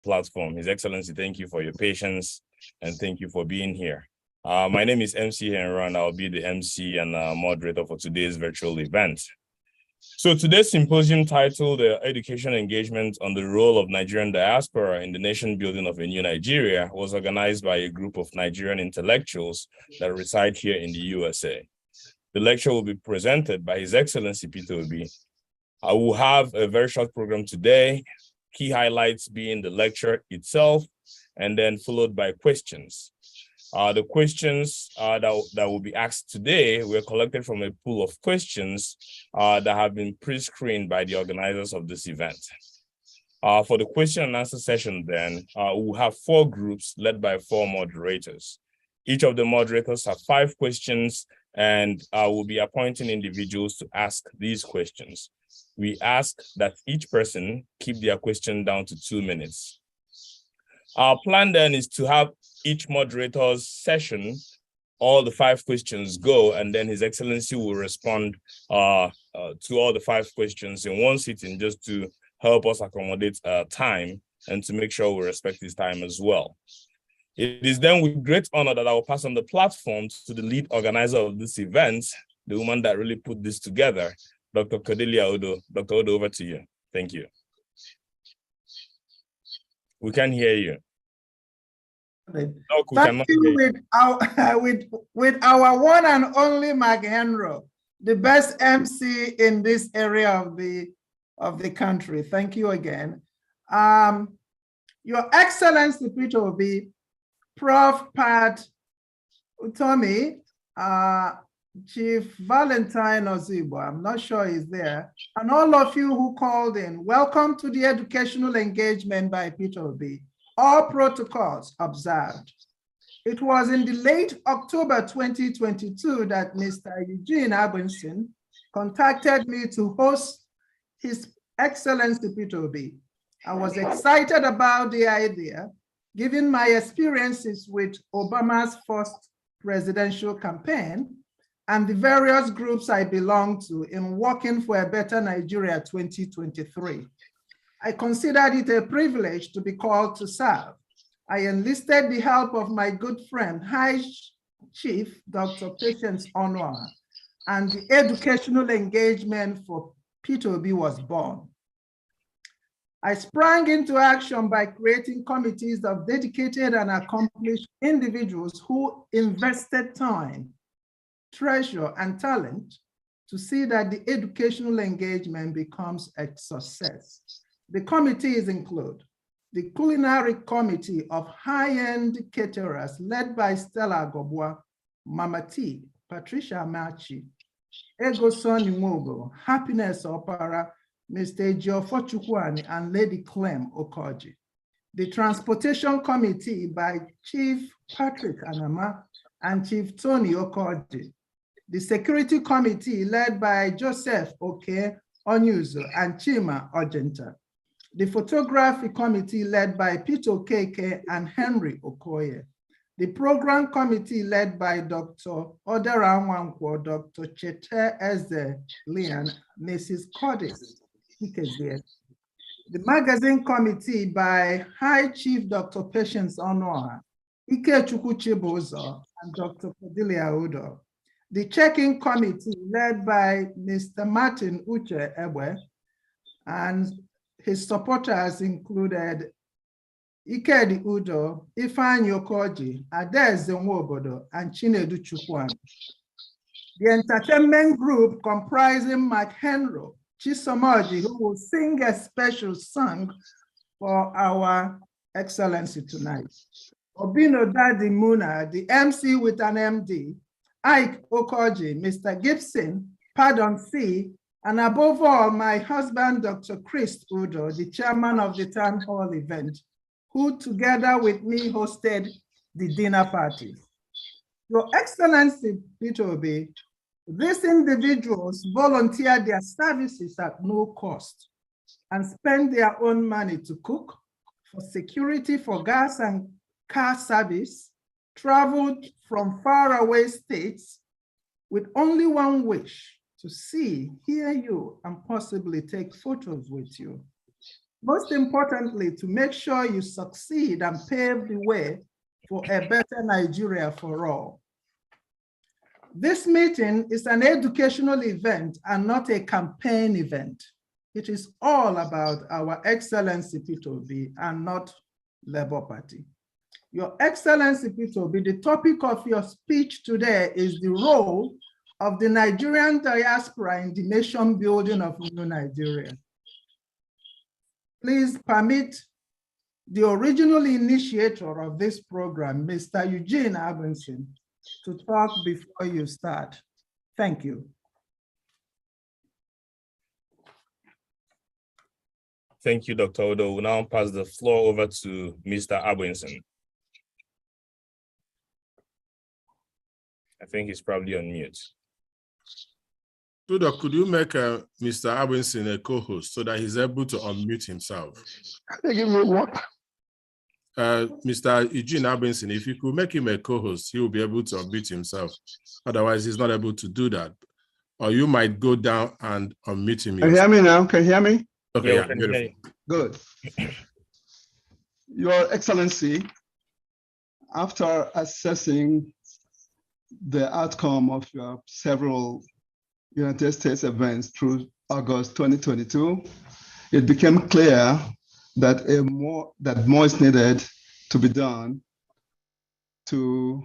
platform. His Excellency, thank you for your patience and thank you for being here. My name is MC Henry and I'll be the MC and moderator for today's virtual event. So today's symposium titled Education Engagement on the Role of Nigerian Diaspora in the Nation Building of a New Nigeria was organized by a group of Nigerian intellectuals that reside here in the USA. The lecture will be presented by His Excellency Peter Obi. I will have a very short program today, key highlights being the lecture itself, and then followed by questions. The questions that will be asked today were collected from a pool of questions that have been pre-screened by the organizers of this event. For the question and answer session then, we'll have 4 groups led by 4 moderators. Each of the moderators have 5 questions and we'll be appointing individuals to ask these questions. We ask that each person keep their question down to 2 minutes. Our plan then is to have each moderator's session, all the 5 questions go, and then His Excellency will respond to all the 5 questions in one sitting just to help us accommodate time and to make sure we respect his time as well. It is then with great honor that I will pass on the platform to the lead organizer of this event, the woman that really put this together, Dr. Cordelia Odo. Dr. Odo, over to you. Thank you. We can hear you. No, thank you with our one and only Mark Henry, the best MC in this area of the country. Thank you again. Your Excellency Peter Obi, Prof. Pat Utomi, Chief Valentine Ozigbo, I'm not sure he's there, and all of you who called in, welcome to the educational engagement by Peter Obi. All protocols observed. It was in the late October 2022 that Mr. Eugene Abinson contacted me to host His Excellency Peter Obi. I was excited about the idea, given my experiences with Obama's first presidential campaign and the various groups I belong to in working for a better Nigeria 2023. I considered it a privilege to be called to serve. I enlisted the help of my good friend, High Chief Dr. Patience Onwa, and the educational engagement for Peter Obi was born. I sprang into action by creating committees of dedicated and accomplished individuals who invested time, treasure, and talent to see that the educational engagement becomes a success. The committees include the Culinary Committee of High-End Caterers led by Stella Gobwa, Mama T, Patricia Machi, Ego Sonny Mogo, Happiness Opera, Mr. Geoffrey Chukwani, and Lady Clem Okoji. The Transportation Committee by Chief Patrick Anama and Chief Tony Okoji. The Security Committee led by Joseph Oke Onyuzo and Chima Ojenta. The Photography Committee led by Peter Keke and Henry Okoye. The Program Committee led by Dr. Odera Nwankwo, Dr. Chete Eze Lian, Mrs. Cordis Ikezie. The Magazine Committee by High Chief Dr. Patience Onoha, Ikechukwu Chibuzo, and Dr. Cordelia Udo. The Checking Committee led by Mr. Martin Uche Ewe, and his supporters included Ikedi Udo, Ifeanyi Okoji, Adeze Nwobodo, and Chinedu Chukwan. The entertainment group comprising Mark Henry, Chisomoji, who will sing a special song for our Excellency tonight. Obino Daddy Muna, the MC with an MD, Ike Okoji, Mr. Gibson, Pardon C, and above all, my husband, Dr. Chris Udo, the chairman of the town hall event, who together with me hosted the dinner party. Your Excellency Peter Obi, these individuals volunteer their services at no cost and spend their own money to cook, for security, for gas and car service, traveled from faraway states with only one wish: to see, hear you, and possibly take photos with you. most importantly, to make sure you succeed and pave the way for a better Nigeria for all. This meeting is an educational event and not a campaign event. It is all about our Excellency P2B and not Labour Party. Your Excellency P2B, the topic of your speech today is the role of the Nigerian diaspora in the nation building of new Nigeria. Please permit the original initiator of this program, Mr. Eugene Abinson, to talk before you start. Thank you. Thank you, Dr. Odo. We'll now pass the floor over to Mr. Abinson. I think he's probably on mute. Tudo, could you make Mr. Abinson a co-host so that he's able to unmute himself? Give me what? Mr. Eugene Abinson, if you could make him a co-host, he will be able to unmute himself. Otherwise, he's not able to do that. Or you might go down and unmute him. Can you hear me now? Can you hear me? Okay, Yeah, beautiful. Good. Your Excellency, after assessing the outcome of your several United States events through August 2022, it became clear that more is needed to be done to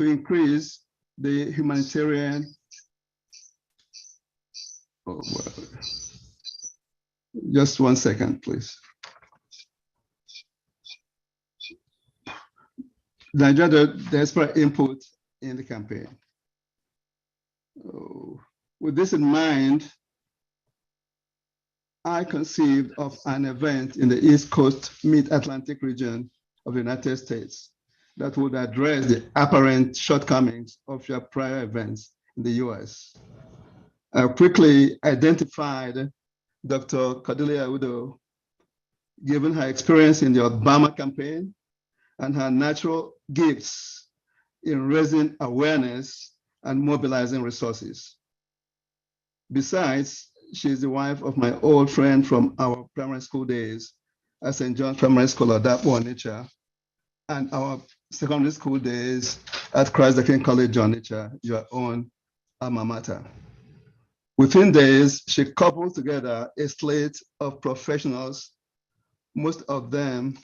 increase the humanitarian. Oh, well. Just 1 second, please. Nigerian diaspora input in the campaign. With this in mind, I conceived of an event in the East Coast Mid-Atlantic region of the United States that would address the apparent shortcomings of your prior events in the US. I quickly identified Dr. Cordelia Udo, given her experience in the Obama campaign and her natural gifts in raising awareness and mobilizing resources. Besides, she is the wife of my old friend from our primary school days at St. John's Primary School of Dapo, Onitsha, and our secondary school days at Christ the King College, Onitsha, your own alma mater. Within days, she coupled together a slate of professionals, most of them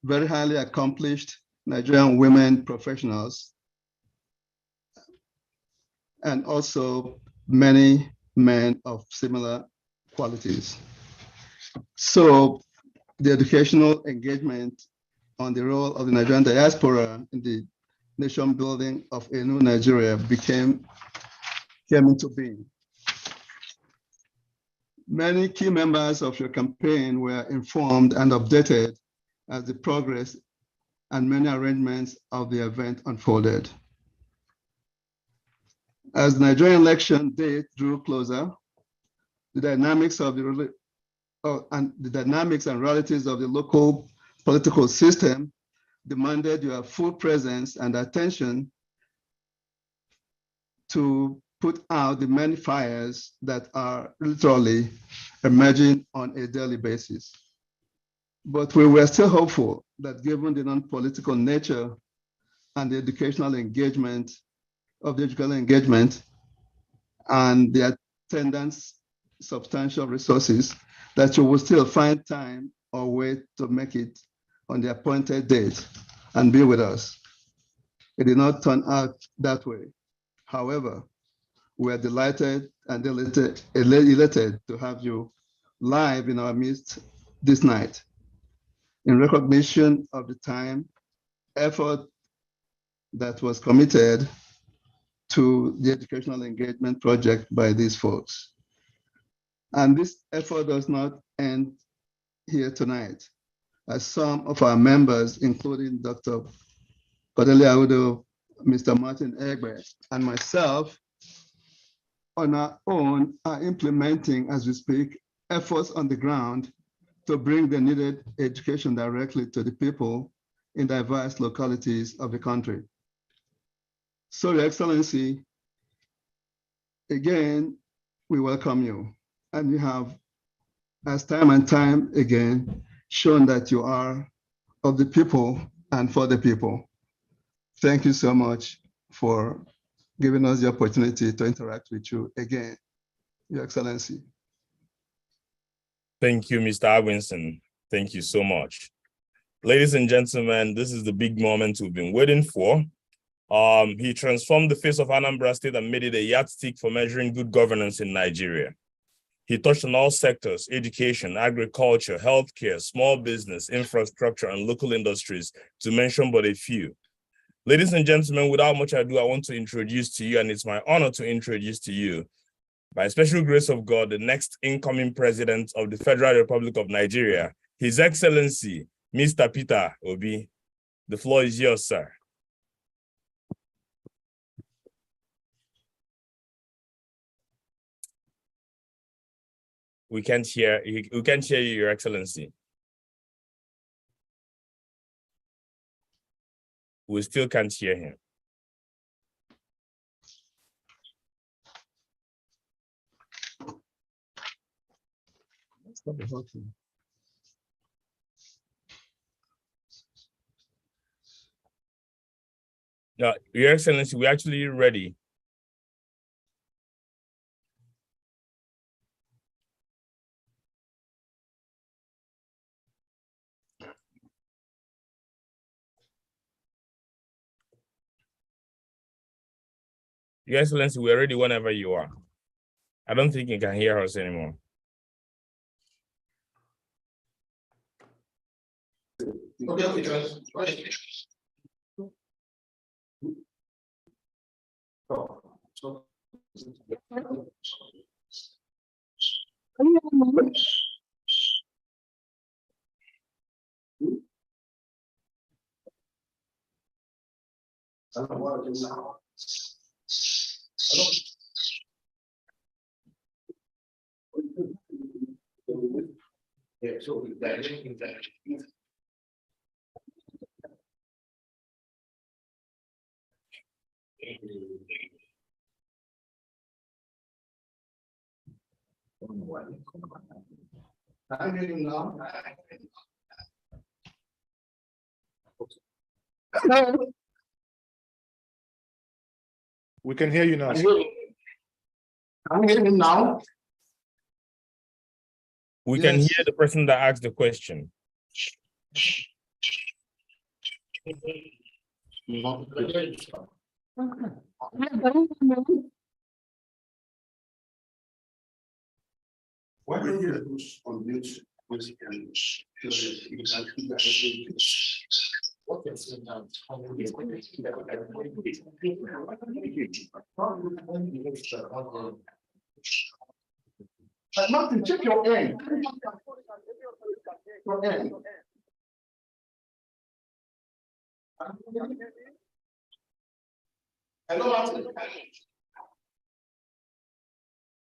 very highly accomplished Nigerian women professionals, and also many men of similar qualities. So the educational engagement on the role of the Nigerian diaspora in the nation building of a new Nigeria came into being. Many key members of your campaign were informed and updated as the progress and many arrangements of the event unfolded. As the Nigerian election date drew closer, the dynamics and realities of the local political system demanded your full presence and attention to put out the many fires that are literally emerging on a daily basis. But we were still hopeful that given the non-political nature and the educational engagement and the attendance substantial resources, that you will still find time or way to make it on the appointed date and be with us. It did not turn out that way. However, we are delighted and elated to have you live in our midst this night. In recognition of the time, effort that was committed to the educational engagement project by these folks. And this effort does not end here tonight, as some of our members, including Dr. Cordelia Udo, Mr. Martin Egbe, and myself, on our own are implementing, as we speak, efforts on the ground to bring the needed education directly to the people in diverse localities of the country. So, Your Excellency, again, we welcome you. And you have, as time and time again, shown that you are of the people and for the people. Thank you so much for giving us the opportunity to interact with you again, Your Excellency. Thank you, Mr. Awinson. Thank you so much. Ladies and gentlemen, this is the big moment we've been waiting for. He transformed the face of Anambra State and made it a yardstick for measuring good governance in Nigeria. He touched on all sectors: education, agriculture, healthcare, small business, infrastructure, and local industries, to mention but a few. Ladies and gentlemen, without much ado, I want to introduce to you, and it's my honor to introduce to you, by special grace of God, the next incoming president of the Federal Republic of Nigeria, His Excellency, Mr. Peter Obi. The floor is yours, sir. We can't hear you, Your Excellency. We still can't hear him. No, Your Excellency, we're actually ready. Your Excellency, we're ready whenever you are. I don't think you can hear us anymore. We can hear you now. I'm hearing him now. We can Yes. hear the person that asked the question. Why don't you push on mute music and Martin, check your end. Your end. Hello, Martin.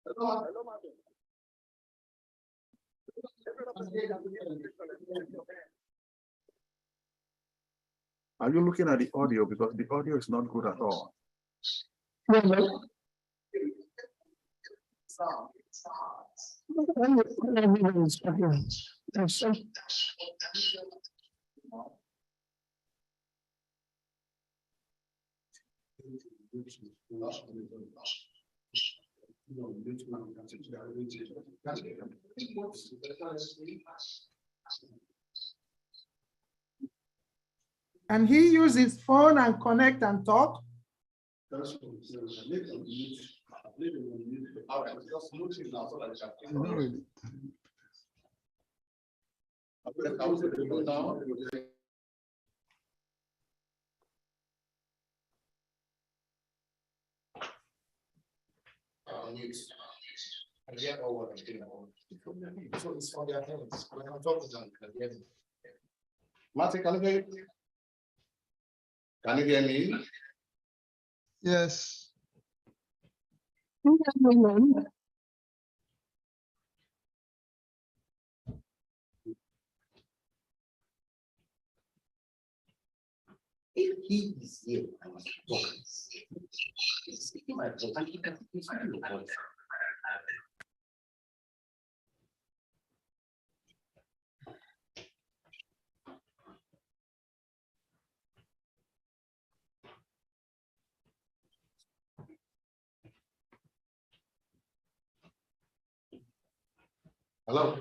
Hello, Martin. Are you looking at the audio? Because the audio is not good at all. And he use his phone and connect and talk? Martin, can you hear me? Can you hear me? Yes. If he is here, I must talk. Hello.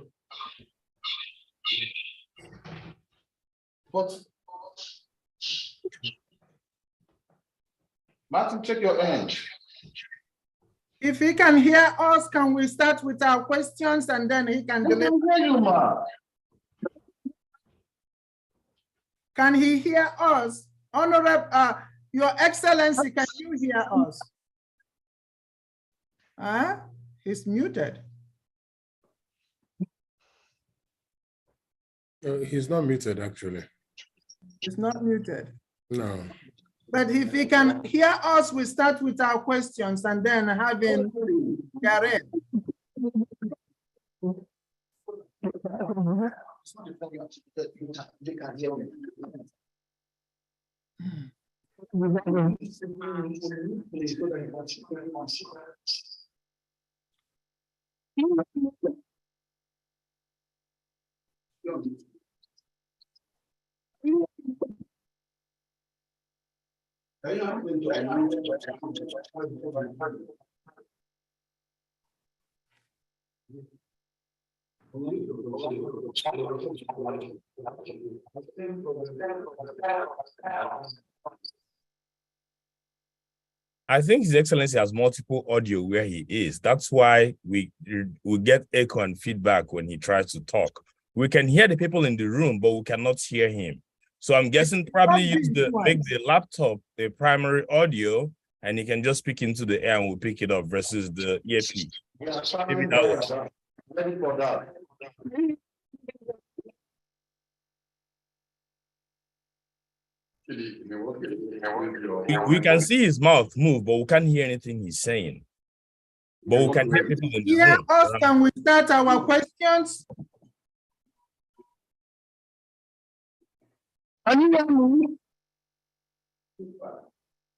What? Martin, check your end. If he can hear us, can we start with our questions and then he can deliver? Can he hear us? Honorable, Your Excellency, can you hear us? He's muted. He's not muted, actually. He's not muted. No. But if he can hear us, we start with our questions and then have him get in. I think His Excellency has multiple audio where he is. That's why we get echo and feedback when he tries to talk. We can hear the people in the room, but we cannot hear him. So I'm guessing probably make the laptop the primary audio, and he can just speak into the air and we'll pick it up versus the earpiece. Maybe that way. We can see his mouth move, but we can't hear anything he's saying. But we can hear people in the room. Us, can we start our questions?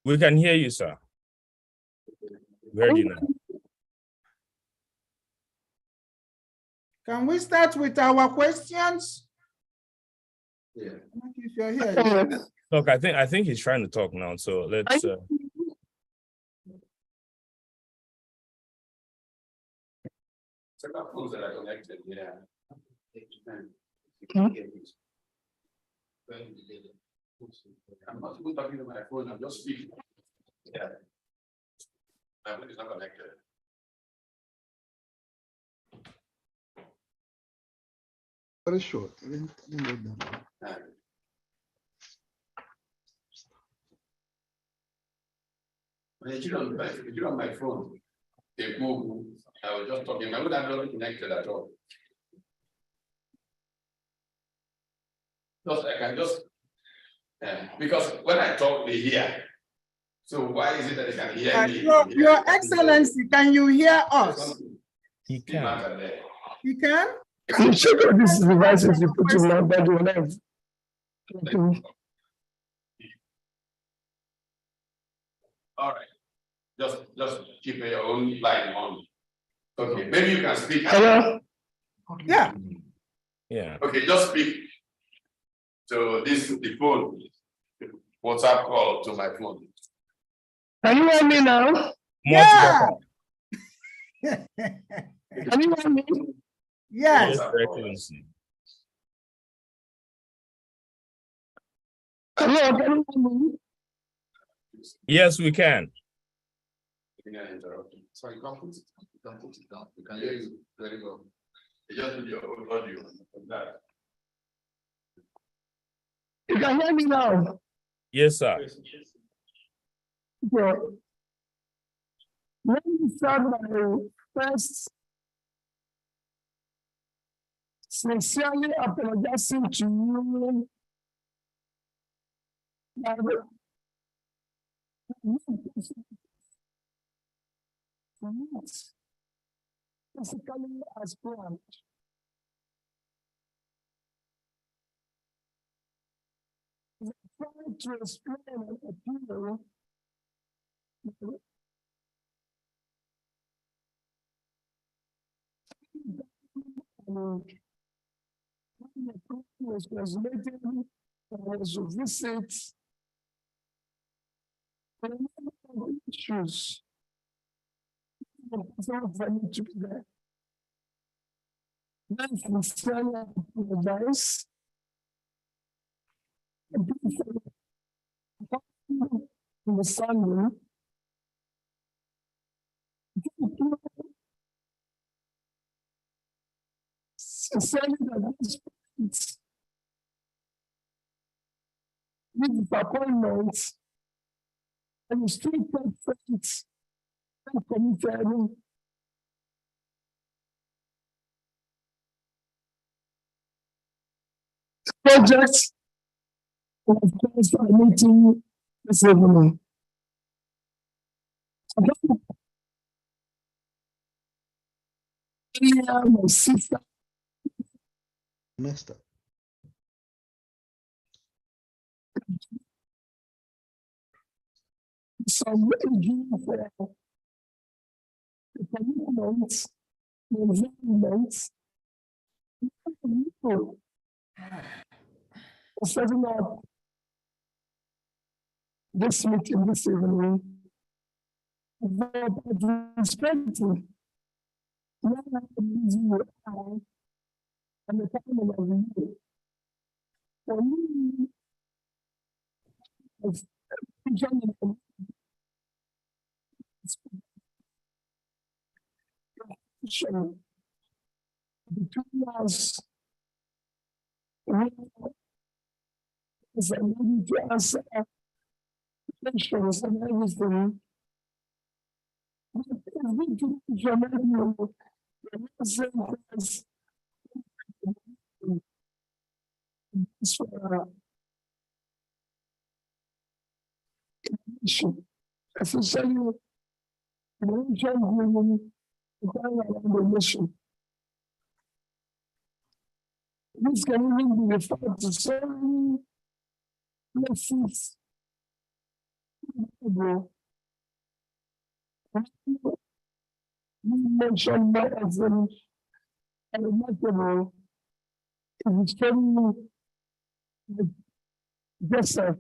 We can hear you, sir. We heard you now. Can we start with our questions? Yeah. If you're here. Look, I think he's trying to talk now, so let's. Phones that are connected, yeah. I'm not even talking to my phone, I'm just speaking. Yeah. My phone is not connected. Very short. When you on my phone, they move. I was just talking. I would have not connected at all. Just I can just because when I talk, they hear. So why is it that they can hear me? Your Excellency, can you hear us? He can. He can? Can you check out these devices you put in my bed when I've all right. Just keep your own line on. Okay, maybe you can speak. Hello? Yeah. Yeah. Okay, just speak. So this is the phone. WhatsApp call to my phone. Can you hear me now? Yeah. Can you hear me? Yes. Your Excellency. Hello, can you hear me? Yes, we can. So you can put it. You can put it down. You can hear you very well. You just do your own audio of that. You can hear me now? Yes, sir. Okay. Let me start my first sincerely apologizing to you. Physically as planned. Trying to explain and appeal Was translated was to visit issues. To be there. Then sincerely apologize. Understanding. Sincerely that this disappointment and still perfect and committed. Project of course are meeting this evening. My sister. Messed up. Some aging for the commitment, the environment, people for setting up this meeting this evening. But respecting what you are and the time of you. For me, as between us, as I need to answer questions and everything. But it's good to remind you the sentence especially the nation women around the nation. This can even be referred to so many places. You mentioned that as a remarkable is very Joseph,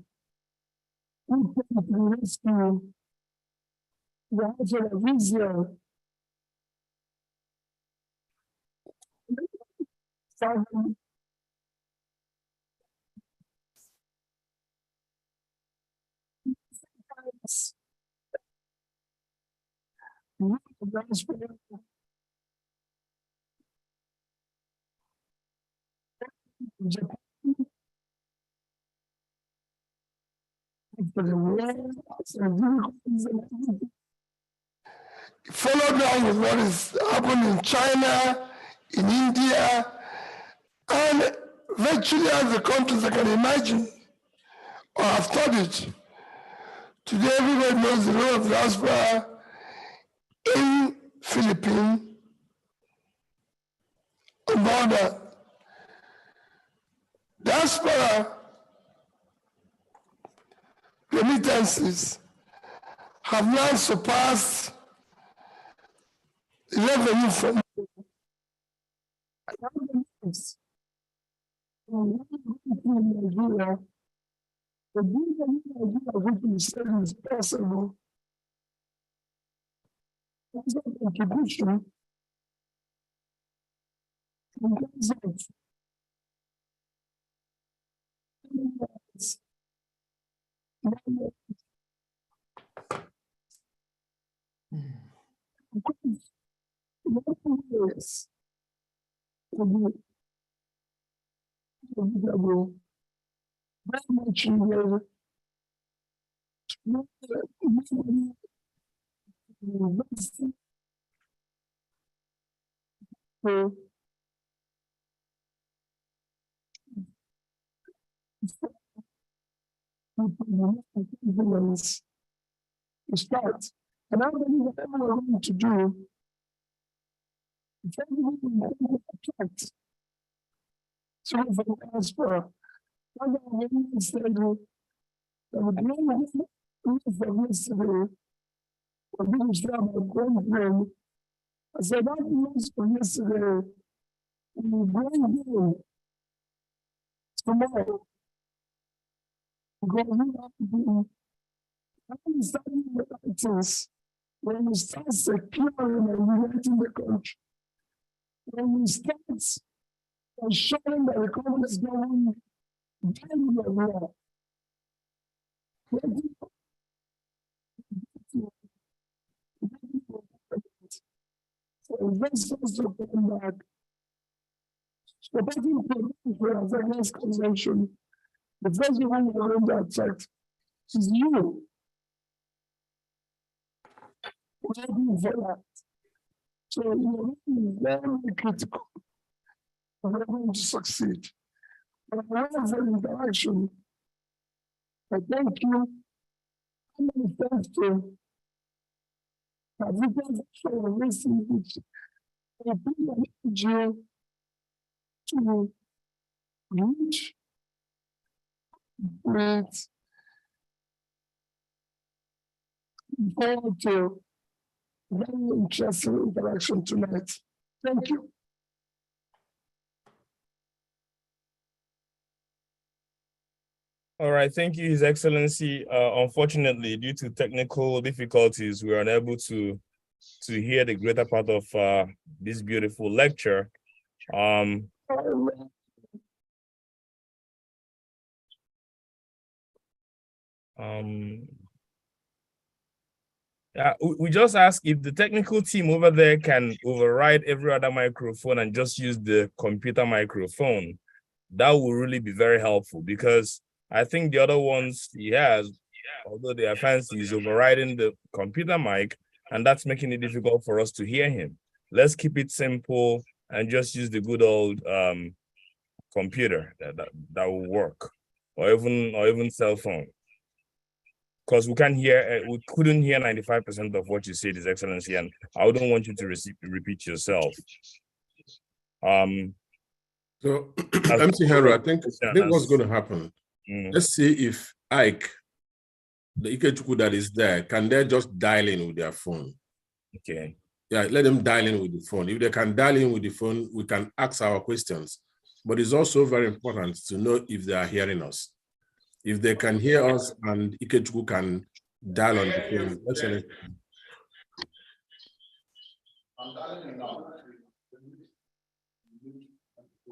who came to rescue the house of Israel. Follow down with what is happening in China, in India, and virtually all the countries I can imagine or have studied. Today, everybody knows the role of diaspora in Philippines. About that, diaspora remittances have now surpassed the revenue from Nigeria. The which is said is possible. That's a contribution in terms of yes. Very much to start. And I believe whatever we're going to do, attract sort of an diaspora. Other than stable, that would really for yesterday, for being sure about going. I said, that was for yesterday. We're going tomorrow. Because we have to be understanding the things when we start securing and uniting the country. When we start ensuring that the country is going down the road. For investors to come back, supporting for against consumption, the first one you are going to attract is you. Waiting for that. So you're very critical. We're going to succeed. But for interaction, I thank you. I'm thanks to everything for listening, which I encourage you to reach with forward to very interesting interaction tonight. Thank you. All right, thank you, His Excellency. Unfortunately, due to technical difficulties, we are unable to hear the greater part of this beautiful lecture. We just ask if the technical team over there can override every other microphone and just use the computer microphone. That will really be very helpful, because I think the other ones he has, although they are fancy, is overriding the computer mic, and that's making it difficult for us to hear him. Let's keep it simple and just use the good old computer that will work, or even cell phone. Because we can't hear, we couldn't hear 95% of what you said, His Excellency, and I wouldn't want you to repeat yourself. So, MC Henry, I think what's going to happen, let's see if Ike, the Ikechukwu that is there, can they just dial in with their phone? Okay. Yeah, let them dial in with the phone. If they can dial in with the phone, we can ask our questions. But it's also very important to know if they are hearing us. If they can hear us and Ikechukwu can dial on the phone. Excellent. I'm dialing now.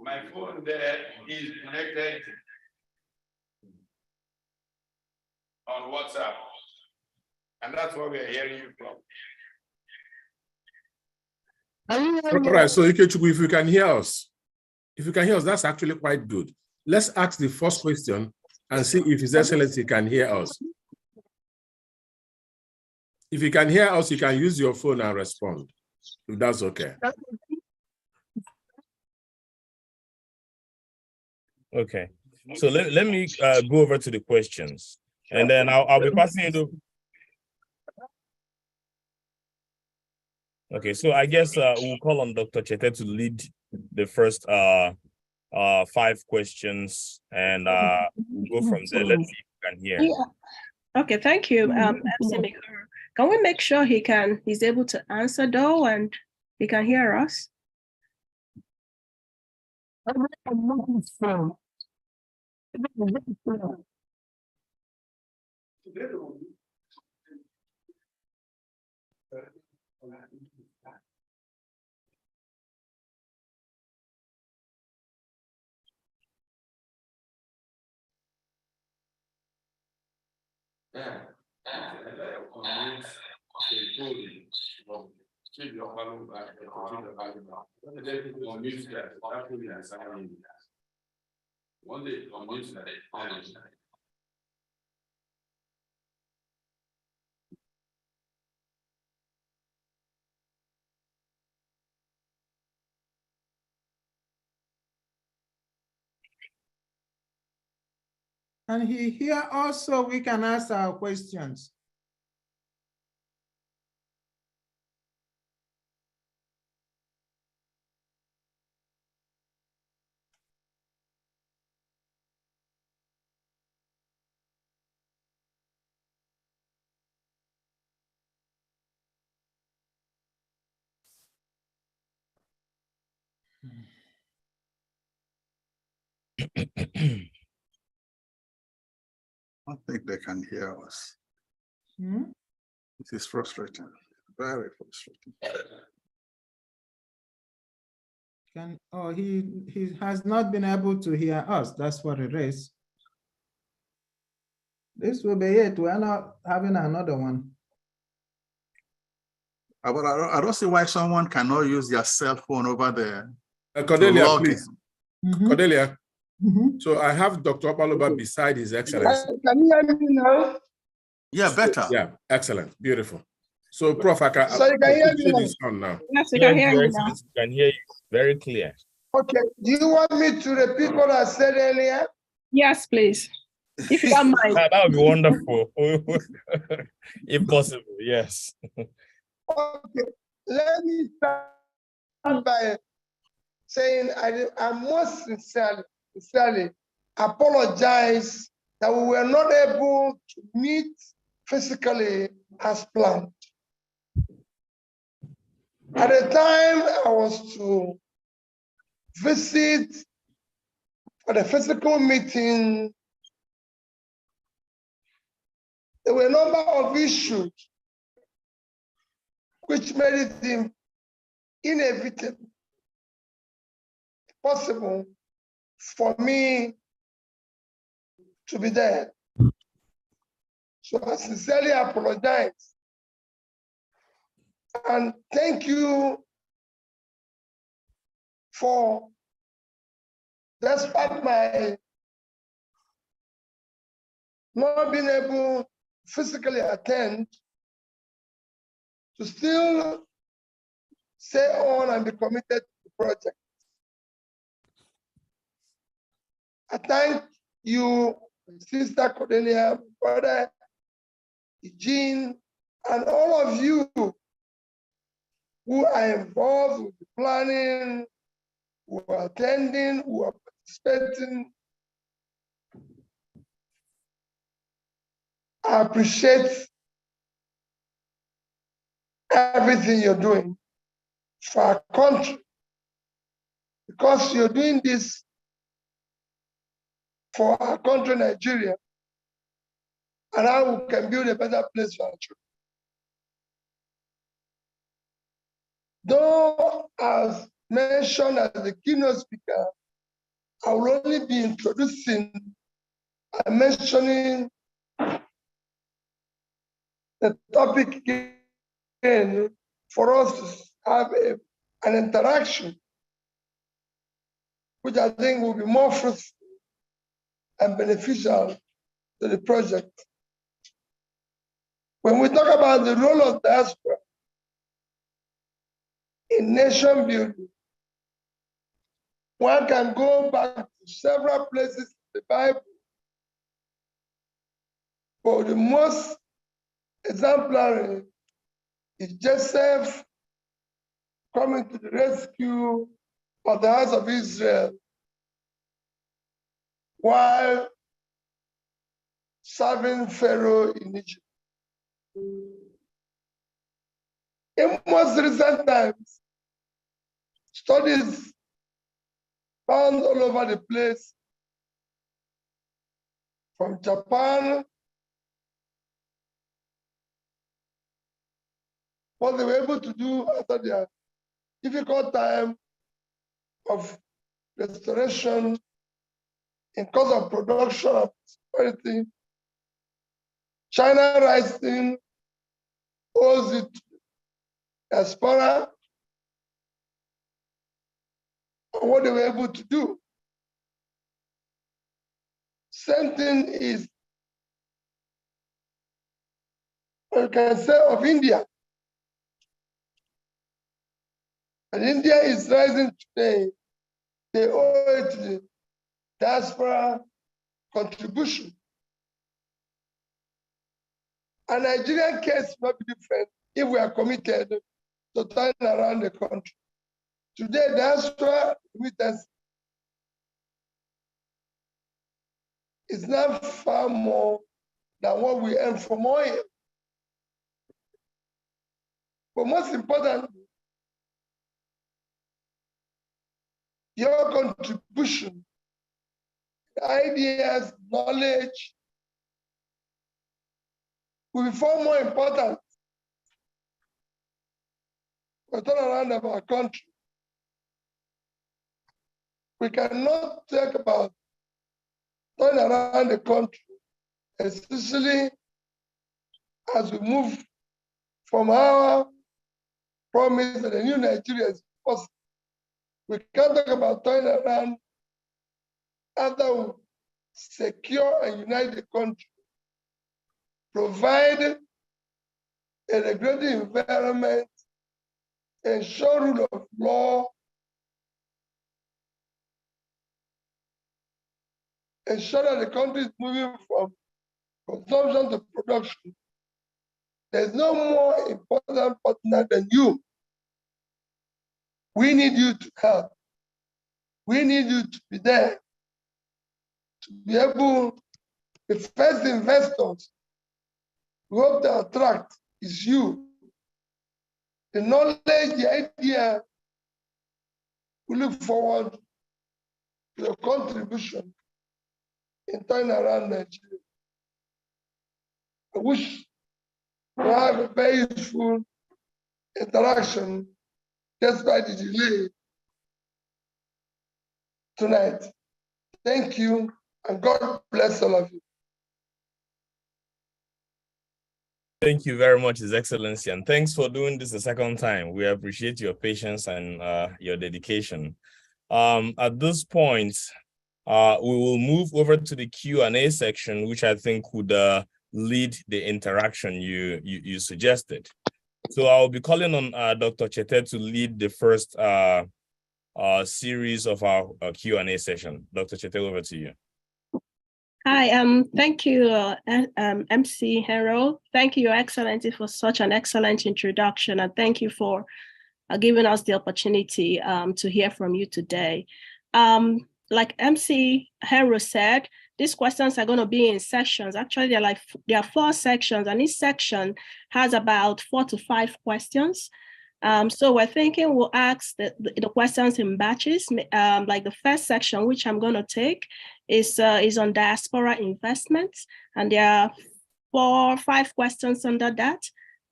My phone there is connected on WhatsApp, and that's where we are hearing you from. All right, so Ikechukwu, if you can hear us, that's actually quite good. Let's ask the first question and see if His Excellency can hear us. If you can hear us, you can use your phone and respond, if that's okay. Okay, so let me go over to the questions, and then I'll be passing it over. Okay, so I guess we'll call on Dr. Chete to lead the first 5 questions, and we'll go from there. Let's see if we can hear. Yeah. Okay, thank you, MC Mikuru. Can we make sure he's able to answer though, and he can hear us? One day, on Wednesday, And here also we can ask our questions. I don't think they can hear us. Hmm? It is frustrating, very frustrating. He has not been able to hear us. That's what it is. This will be it. We're not having another one. But I don't see why someone cannot use their cell phone over there. Cordelia, log please. in. Mhm. Cordelia, Mhm. so I have Dr. Opaloba beside His Excellency. Can you hear me now? Yeah, better. Yeah, excellent, beautiful. So, Prof, I can So you can hear me put now? this on now. Yes, we can hear Your you now. Excellency, we can hear you very clear. Okay. Do you want me to repeat what I said earlier? Yes, please. If you don't mind. That would be wonderful. If possible, yes. Okay. Let me start by saying I most sincerely apologize that we were not able to meet physically as planned. At the time I was to visit for the physical meeting, there were a number of issues which made it inevitable, possible for me to be there. So I sincerely apologize. And thank you for, despite my not being able to physically attend, to still stay on and be committed to the project. I thank you, Sister Cordelia, Brother Eugene, and all of you who are involved with the planning, who are attending, who are participating. I appreciate everything you're doing for our country, because you're doing this for our country, Nigeria, and how we can build a better place for our children. Though, as mentioned as the keynote speaker, I will only be introducing and mentioning the topic again for us to have an interaction, which I think will be more fruitful and beneficial to the project. When we talk about the role of diaspora in nation building, one can go back to several places in the Bible, but the most exemplary is Joseph coming to the rescue of the house of Israel while serving Pharaoh in Egypt. In most recent times, studies found all over the place, from Japan, what they were able to do after their difficult time of restoration in cause of production of prosperity. China rising owes it to diaspora and what they were able to do. Same thing is, you can say of India. And India is rising today. They owe it to the diaspora contribution. And Nigerian case might be different if we are committed to turn around the country. Today, diaspora remittance is not far more than what we earn from oil. But most important, your contribution, ideas, knowledge will be far more important for the turnaround of our country. We cannot talk about turning around the country, especially as we move from our promise that the new Nigeria is possible. We can't talk about turning around after we secure and unite the country, provide a regulated environment, ensure rule of law, ensure that the country is moving from consumption to production. There's no more important partner than you. We need you to help. We need you to be there, to be able, the first investors we hope to attract is you. The knowledge, the idea, we look forward to your contribution in turning around Nigeria. I wish to have a very useful interaction despite the delay tonight. Thank you, and God bless all of you. Thank you very much, His Excellency, and thanks for doing this a second time. We appreciate your patience and your dedication. At this point, we will move over to the Q&A section, which I think would lead the interaction you suggested. So I'll be calling on Dr. Chete to lead the first series of our Q&A session. Dr. Chete, over to you. Hi, thank you, MC Harold. Thank you, Your Excellency, for such an excellent introduction, and thank you for giving us the opportunity to hear from you today. Like MC Harold said, these questions are going to be in sections. Actually, there are 4 sections, and each section has about 4 to 5 questions. So we're thinking we'll ask the questions in batches. Like the first section, which I'm going to take, is on diaspora investments, and there are 4 or 5 questions under that.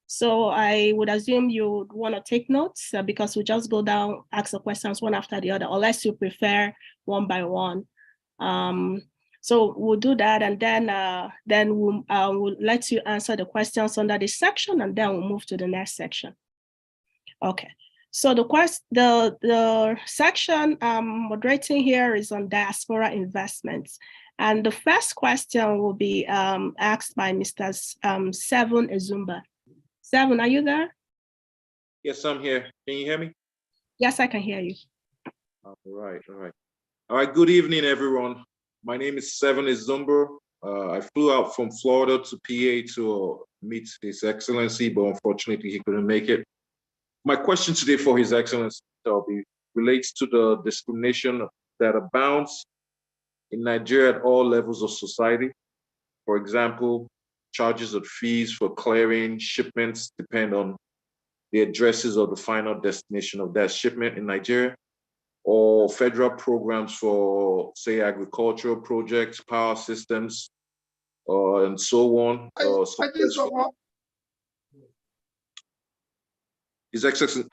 So I would assume you would want to take notes because we just go down, ask the questions one after the other, unless you prefer one by one. So we'll do that, and then we'll let you answer the questions under this section, and then we'll move to the next section. Okay, so the section I'm moderating here is on diaspora investments. And the first question will be asked by Mr. Seven Ezumba. Seven, are you there? Yes, I'm here. Can you hear me? Yes, I can hear you. All right. All right, good evening, everyone. My name is Seven Ezumba. I flew out from Florida to PA to meet His Excellency, but unfortunately he couldn't make it. My question today for His Excellency relates to the discrimination that abounds in Nigeria at all levels of society. For example, charges of fees for clearing shipments depend on the addresses of the final destination of that shipment in Nigeria, or federal programs for, say, agricultural projects, power systems, and so on. His Excellency.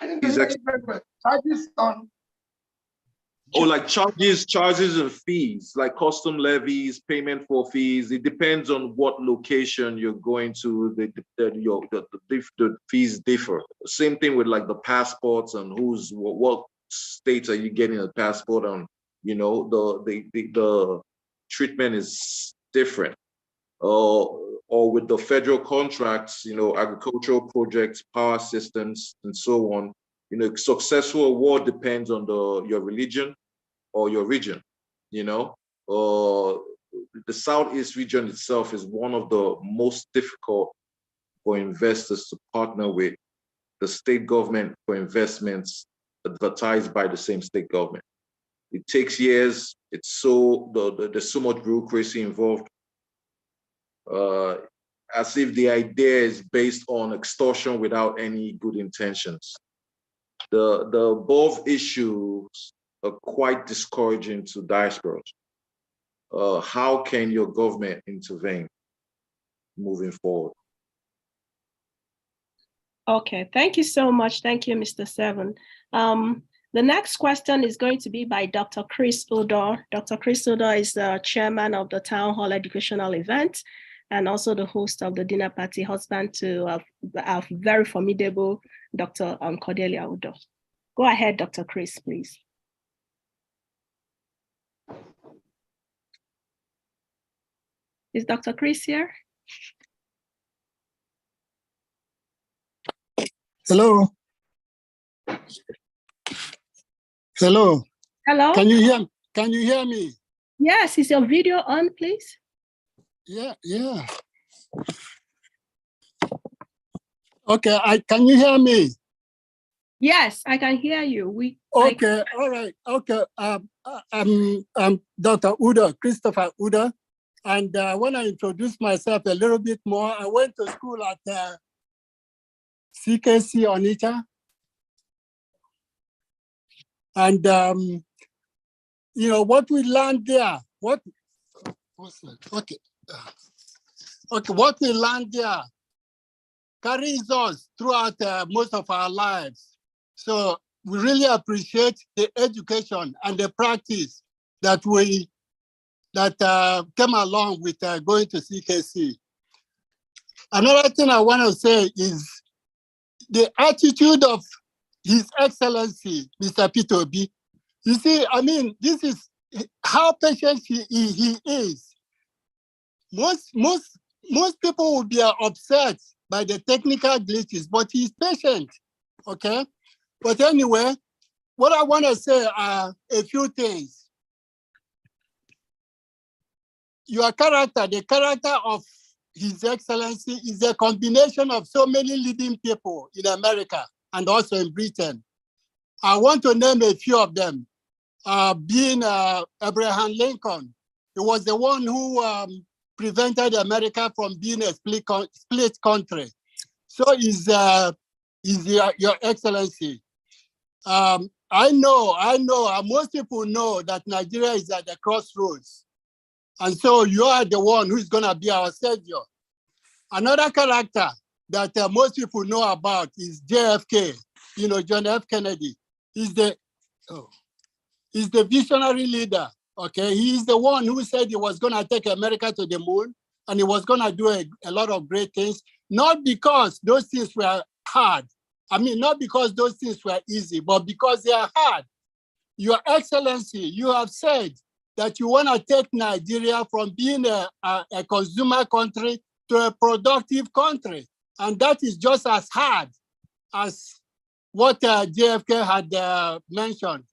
Oh, like charges and fees, like custom levies, payment for fees. It depends on what location you're going to. The fees differ. Same thing with like the passports and what states are you getting a passport on? You know, the treatment is different. Or with the federal contracts, you know, agricultural projects, power systems, and so on. You know, successful award depends on your religion or your region. You know, the Southeast region itself is one of the most difficult for investors to partner with the state government for investments advertised by the same state government. It takes years. There's so much bureaucracy involved. As if the idea is based on extortion without any good intentions. The above issues quite discouraging to diasporas. How can your government intervene moving forward? Okay, thank you so much. Thank you, Mr. Seven. The next question is going to be by Dr. Chris Udor. Dr. Chris Udor is the chairman of the Town Hall Educational Event and also the host of the dinner party, husband to our very formidable Dr. Cordelia Udor. Go ahead, Dr. Chris, please. Is Dr. Chris here? Hello. Hello. Hello. Can you hear me? Yes, is your video on, please? Yeah. Okay, can you hear me? Yes, I can hear you. Okay, all right. Okay. I'm Dr. Uda, Christopher Uda. And when I introduce myself a little bit more, I went to school at CKC Onitsha. And, you know, what we learned there, what we learned there carries us throughout most of our lives. So we really appreciate the education and the practice that came along with going to CKC. Another thing I want to say is the attitude of His Excellency, Mr. Peter Obi. You see, I mean, this is how patient he is. Most people would be upset by the technical glitches, but he's patient, okay? But anyway, what I want to say are a few things. Your character, the character of His Excellency is a combination of so many leading people in America and also in Britain. I want to name a few of them. Being Abraham Lincoln, he was the one who prevented America from being a split country. So is Your Excellency. I know, most people know that Nigeria is at the crossroads. And so you are the one who is going to be our savior. Another character that most people know about is JFK, you know, John F. Kennedy. He's the visionary leader, okay? He's the one who said he was going to take America to the moon and he was going to do a lot of great things, not because those things were hard. I mean, not because those things were easy, but because they are hard. Your Excellency, you have said that you want to take Nigeria from being a consumer country to a productive country. And that is just as hard as what JFK had mentioned.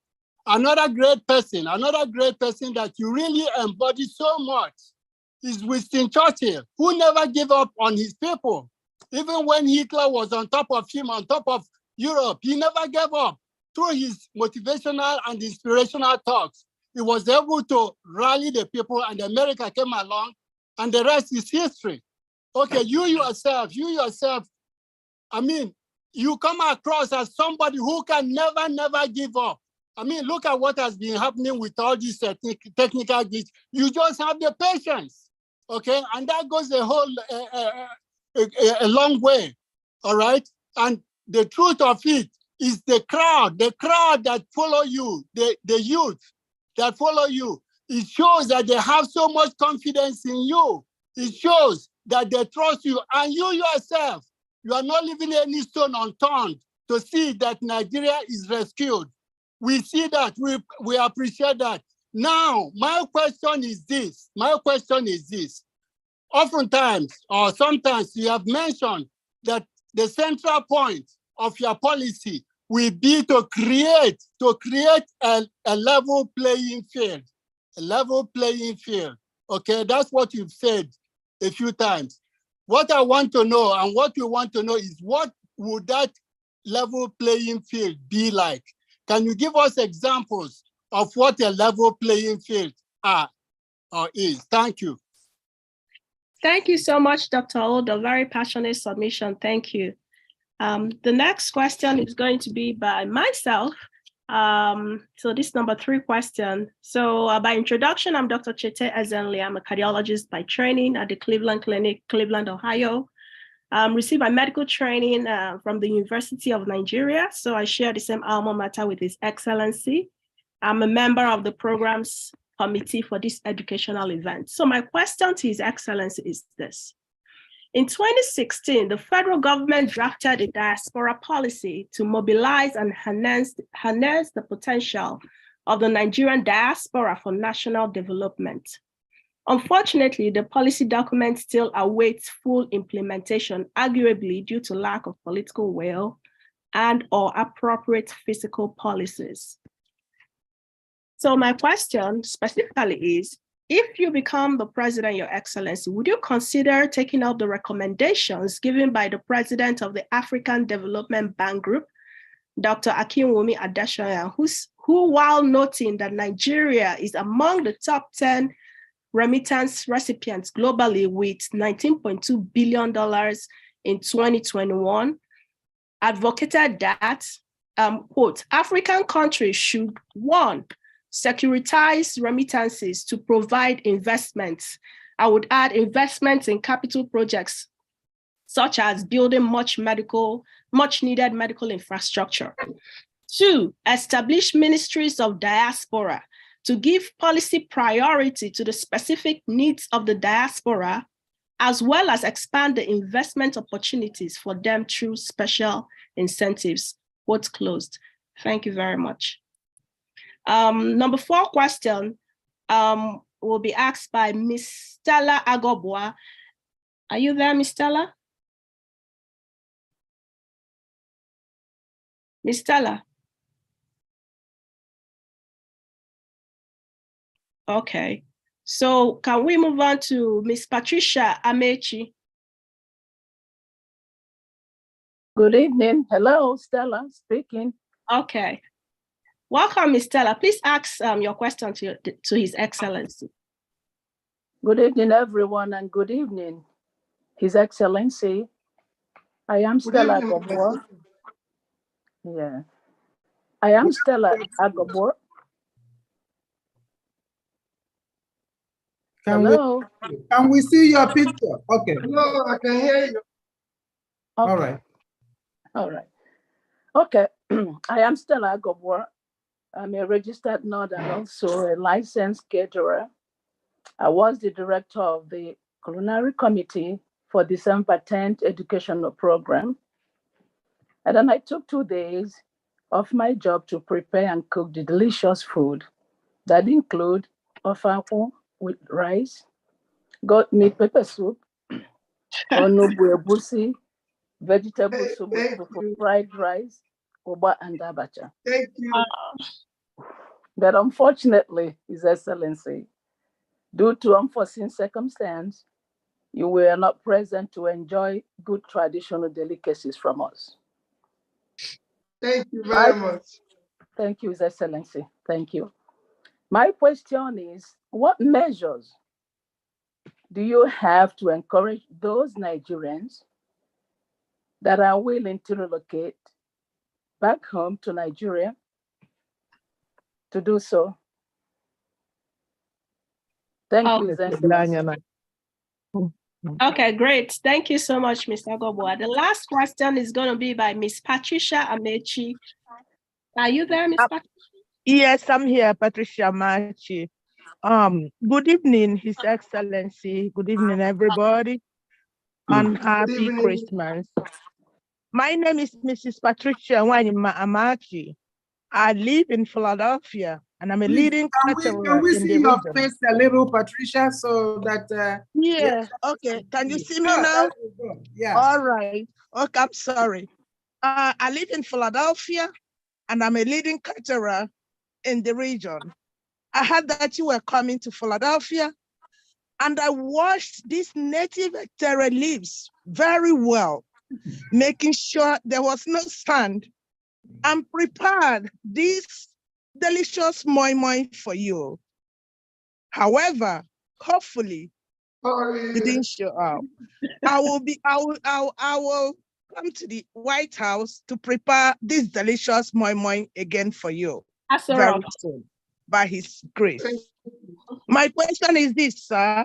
Another great person that you really embody so much is Winston Churchill, who never gave up on his people. Even when Hitler was on top of him, on top of Europe, he never gave up. Through his motivational and inspirational talks, he was able to rally the people and America came along and the rest is history. Okay, you yourself, I mean, you come across as somebody who can never give up. I mean, look at what has been happening with all these technical glitches. You just have the patience, okay? And that goes a long way, all right? And the truth of it is the crowd that follow you, the youth that follow you. It shows that they have so much confidence in you. It shows that they trust you. And you yourself, you are not leaving any stone unturned to see that Nigeria is rescued. We see that, we appreciate that. Now, my question is this. Oftentimes, or sometimes you have mentioned that the central point of your policy will be to create a level playing field. A level playing field. Okay, that's what you've said a few times. What I want to know and what we want to know is what would that level playing field be like? Can you give us examples of what a level playing field are or is? Thank you. Thank you so much, Dr. Odo. Very passionate submission. Thank you. The next question is going to be by myself. So this number 3 question. So by introduction, I'm Dr. Chete Ezenli. I'm a cardiologist by training at the Cleveland Clinic, Cleveland, Ohio. Received my medical training from the University of Nigeria. So I share the same alma mater with His Excellency. I'm a member of the programs committee for this educational event. So my question to His Excellency is this. In 2016, the federal government drafted a diaspora policy to mobilize and harness the potential of the Nigerian diaspora for national development. Unfortunately, the policy document still awaits full implementation, arguably due to lack of political will and/or appropriate fiscal policies. So my question specifically is, if you become the president, Your Excellency, would you consider taking up the recommendations given by the president of the African Development Bank Group, Dr. Akinwumi Adesanya, who, while noting that Nigeria is among the top 10 remittance recipients globally with $19.2 billion in 2021, advocated that, quote, African countries should, 1, securitize remittances to provide investments. I would add investments in capital projects, such as building much needed medical infrastructure. 2, establish ministries of diaspora to give policy priority to the specific needs of the diaspora, as well as expand the investment opportunities for them through special incentives. Quote closed. Thank you very much. Number 4 question will be asked by Ms. Stella Agobwa. Are you there, Ms. Stella? Ms. Stella? Okay, so can we move on to Ms. Patricia Amechi? Good evening. Hello, Stella speaking. Okay. Welcome, Ms. Stella. Please ask your question to His Excellency. Good evening, everyone, and good evening, His Excellency. I am Stella Agobor. Yeah. I am Stella Agobor. Hello. Can we see your picture? Okay. No, I can hear you. Okay. All right. All right. Okay. I am Stella Agobor. I'm a registered nurse and also a licensed caterer. I was the director of the Culinary Committee for December 10th educational program. And then I took 2 days of my job to prepare and cook the delicious food that include ofaku with rice, goat meat pepper soup, onubu egusi, vegetable soup with fried rice, oba and abacha. Thank you. But unfortunately, His Excellency, due to unforeseen circumstance, you were not present to enjoy good traditional delicacies from us. Thank you very much. Thank you, His Excellency. Thank you. My question is, what measures do you have to encourage those Nigerians that are willing to relocate back home to Nigeria to do so? Thank you, His Excellency. Okay, great. Thank you so much, Mr. Agobwa. The last question is going to be by Ms. Patricia Amechi. Are you there, Ms. Patricia? Yes, I'm here, Patricia Amechi. Good evening, His Excellency. Good evening, everybody, and happy Christmas. My name is Mrs. Patricia Amechi. I live in Philadelphia, and I'm a leading caterer. Can we see your face a little, Patricia, so that... yeah, okay. Can you see me now? Yeah. All right. Okay, I'm sorry. I live in Philadelphia, and I'm a leading caterer in the region. I heard that you were coming to Philadelphia, and I washed these native terra leaves very well, making sure there was no sand, and prepared this delicious moi moi for you. However, hopefully, you didn't show up. I will come to the White House to prepare this delicious moi moi again for you very soon, by his grace. My question is this, sir.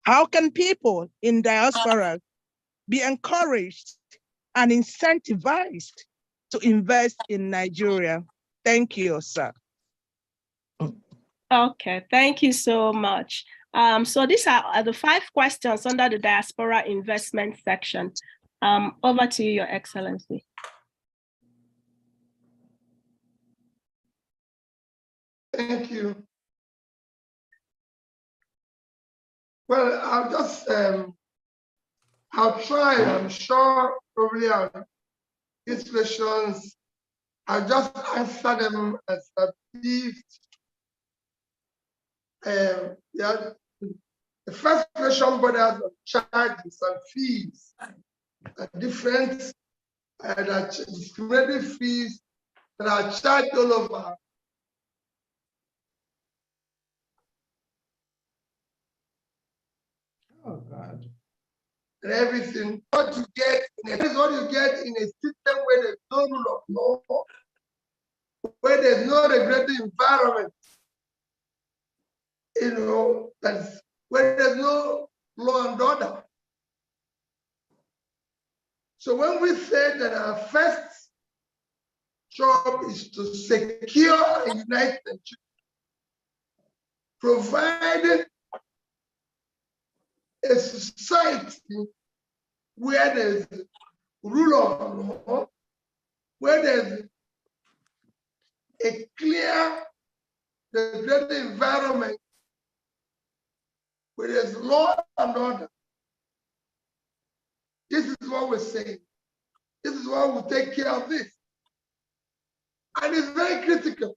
How can people in diaspora be encouraged and incentivized to invest in Nigeria? Thank you, sir. Okay, thank you so much. So these are the 5 questions under the diaspora investment section. Over to you, Your Excellency. Thank you. Well, I'll just, I'll try, I'm sure probably these questions, I'll just answer them as I believe. Yeah, the first question bothers on charges and fees, different discriminatory fees that are charged all over. Oh God. And everything. What you get is what you get in a system where there's no rule of law, where there's no regulatory environment. You know, that's where there's no law and order. So when we say that our first job is to secure and unite the church, providing a society where there's rule of law, where there's a clear regulatory environment, where there's law and order. This is what we're saying. This is what will take care of this. And it's very critical.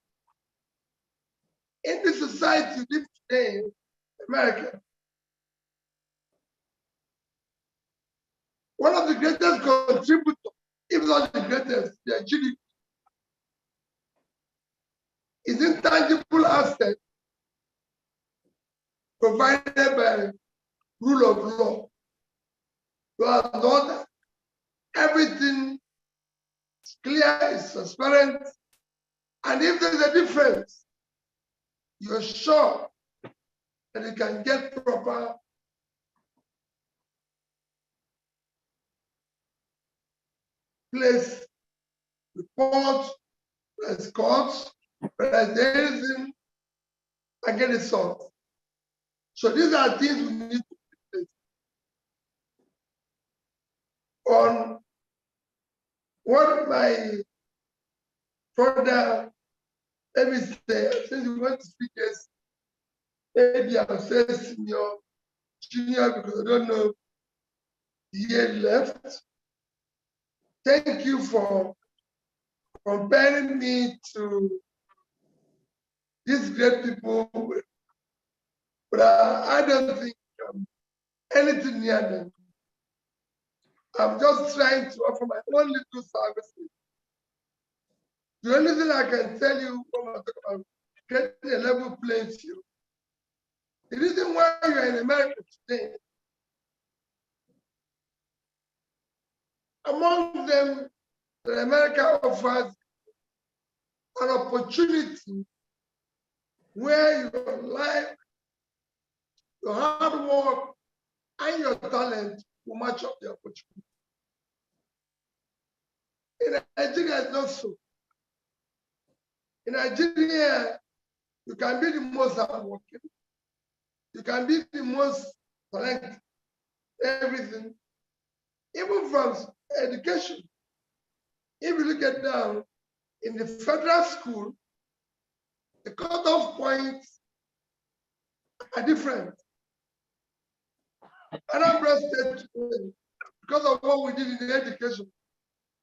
In the society we live today in America, one of the greatest contributors, if not the greatest, the GDP, is intangible asset provided by rule of law. You are not, everything is clear, is transparent, and if there's a difference, you're sure that you can get proper place, report, escorts, anything, and get it solved. So these are things we need to do. On what my brother, let me say, since we want to speak as maybe I'll say senior, junior, because I don't know the year left. Thank you for comparing me to these great people, but I don't think anything near them. I'm just trying to offer my own little services. The only thing I can tell you when I talk about getting a level playing field, the reason why you're in America today, among them, that America offers an opportunity where your life, your hard work, and your talent will match up the opportunity. In Nigeria, it's not so. In Nigeria, you can be the most hardworking, you can be the most talented, everything, even from education. If you look at down in the federal school, the cutoff points are different. Anambra State, because of what we did in the education,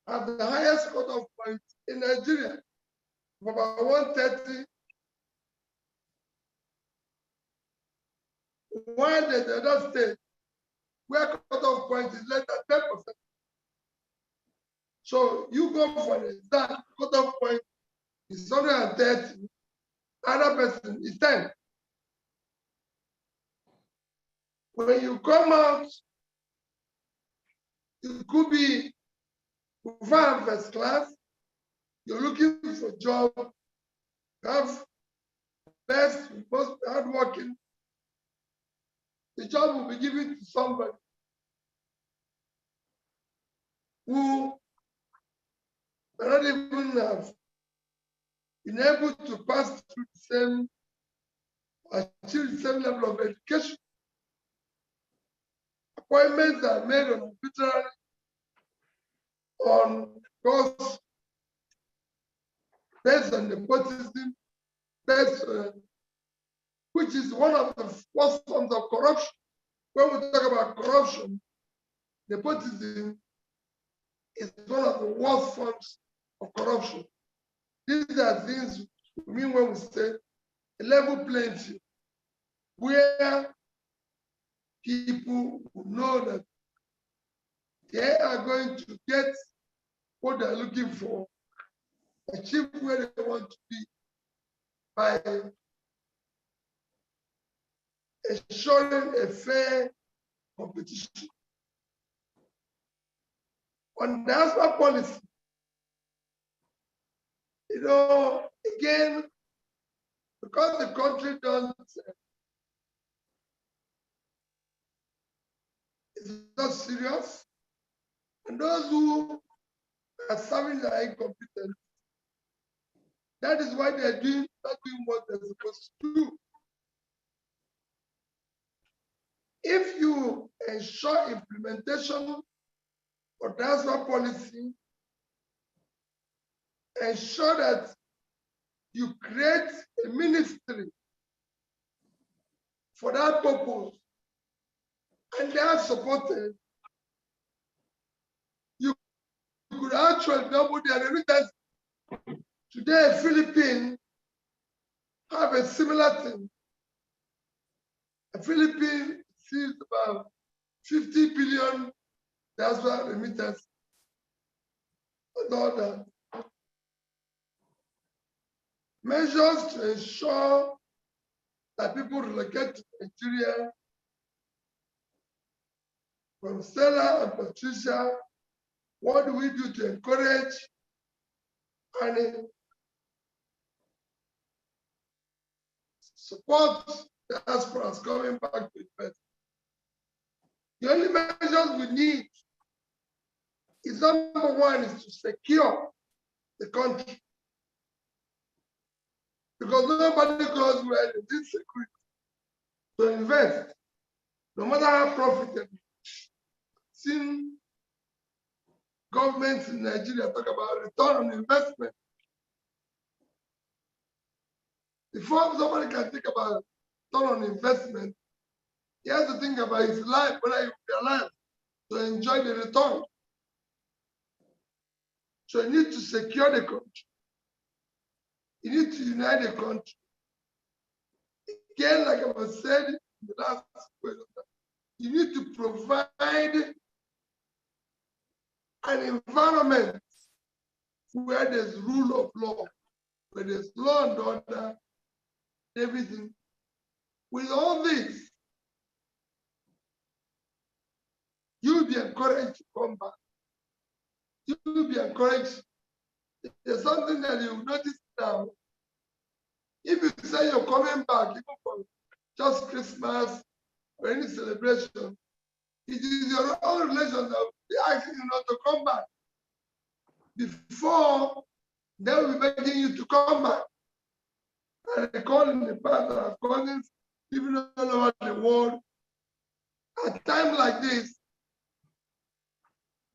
have the highest cutoff point in Nigeria, of about 130. While the other state, where cutoff point is less than 10%. So you go for the exam, cutoff point is 130, other person is 10. When you come out, it could be We find first class, you're looking for a job, you have best, most hardworking, the job will be given to somebody who may not even have been able to pass through the same, achieve the same level of education. Appointments are made on arbitrary, on course, based on nepotism, which is one of the worst forms of corruption. When we talk about corruption, nepotism is one of the worst forms of corruption. These are things we mean when we say a level playing field, where people who know that they are going to get what they're looking for, achieve where they want to be by ensuring a fair competition. On diaspora policy, again, because the country is not serious, and those who are serving are incompetent. That is why they're not doing what they're supposed to do. If you ensure implementation of diaspora policy, ensure that you create a ministry for that purpose, and they are supported, you could actually double their remittance. Today, Philippines have a similar thing. The Philippines sees about 50 billion diaspora remittance. Other measures to ensure that people relocate to Nigeria from Stella and Patricia. What do we do to encourage and support diasporas coming back to invest? The only measures we need is, number one, is to secure the country. Because nobody goes where it is security to invest, no matter how profitable. Seen governments in Nigeria talk about return on investment. Before somebody can think about return on investment, he has to think about his life, whether he will be alive to enjoy the return. So you need to secure the country. You need to unite the country. Again, like I was said in the last question, you need to provide an environment where there's rule of law, where there's law and order, everything. With all this, you'll be encouraged to come back. You'll be encouraged. There's something that you notice now. If you say you're coming back, even for just Christmas or any celebration, it is your own relation that will be asking you not to come back. Before, they will be begging you to come back. And I call in the past, I have cousins, even all over the world. At a time like this,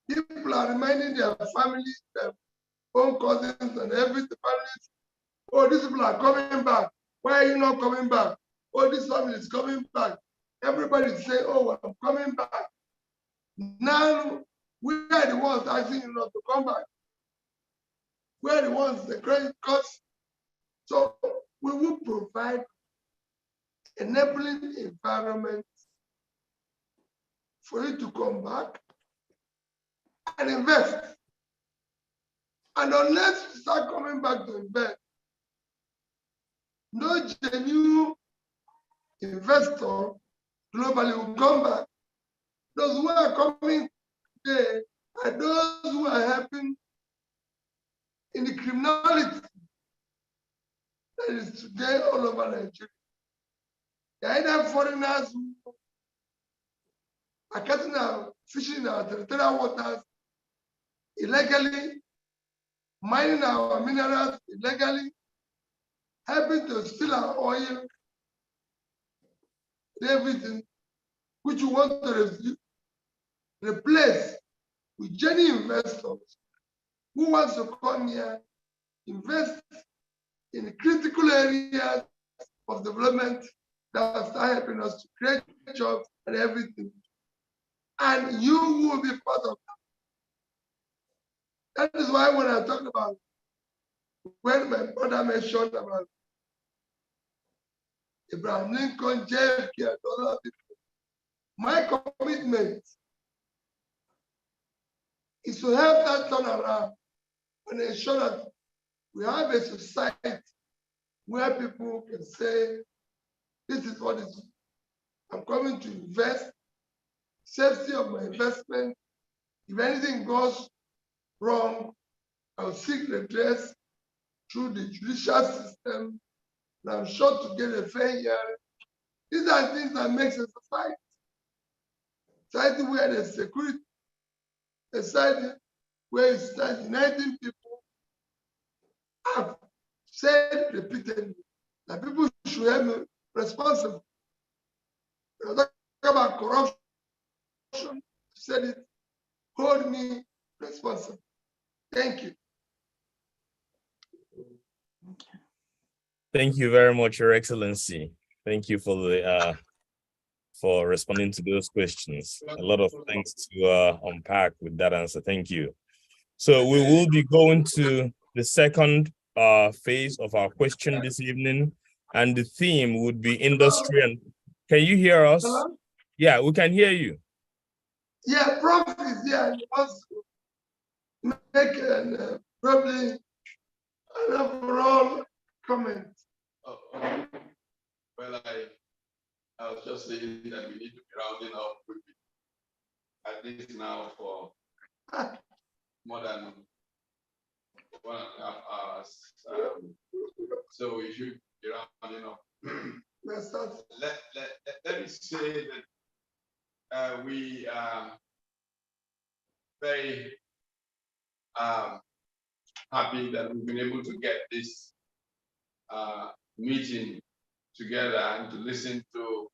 people are reminding their families, their own cousins and every families, oh, these people are coming back. Why are you not coming back? Oh, this family is coming back. Everybody is saying, oh, I'm coming back. Now, we are the ones asking you not to come back. We are the ones, the credit cards. So we will provide enabling environment for you to come back and invest. And unless you start coming back to invest, no genuine investor globally will come back. Those who are coming today are those who are helping in the criminality that is today all over Nigeria. They are either foreigners who are cutting our fishing in our territorial waters illegally, mining our minerals illegally, helping to steal our oil, and everything, which we want to replace with genuine investors who wants to come here, invest in critical areas of development that start helping us to create jobs and everything. And you will be part of that. That is why when I talk about, when my brother mentioned about Abraham Lincoln, JFK, and other people, my commitment is to help that turn around and ensure that we have a society where people can say, this is what is, I'm coming to invest, safety of my investment. If anything goes wrong, I'll seek redress through the judicial system, and I'm sure to get a fair hearing. These are things that makes a society where there's security, a society where it's uniting people. I've said repeatedly that people should have me responsible. When I talk about corruption, said it, hold me responsible. Thank you. Thank you very much, Your Excellency. Thank you for the for responding to those questions. A lot of things to unpack with that answer. Thank you. So we will be going to the second phase of our question this evening, and the theme would be industry. And can you hear us? Hello? Yeah, we can hear you. Yeah, Prof is here. He wants to make probably an overall comment. Well, I was just saying that we need to be rounding up quickly. At least now for more than 1.5 hours. So we should be rounding up. Let me say that we are very happy that we've been able to get this meeting together and to listen to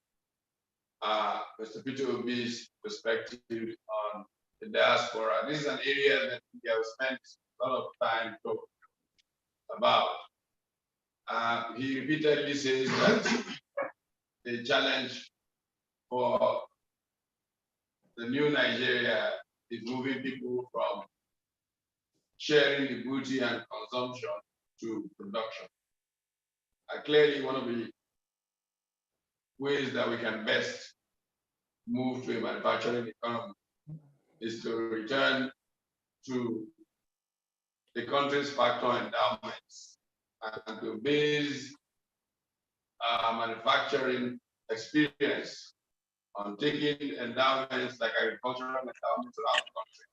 Mr. Peter Obi's perspective on the diaspora. This is an area that we have spent a lot of time talking about. He repeatedly says that the challenge for the new Nigeria is moving people from sharing the booty and consumption to production. Clearly, one of the ways that we can best move to a manufacturing economy is to return to the country's factor endowments and to base manufacturing experience on taking endowments like agricultural endowments around the country,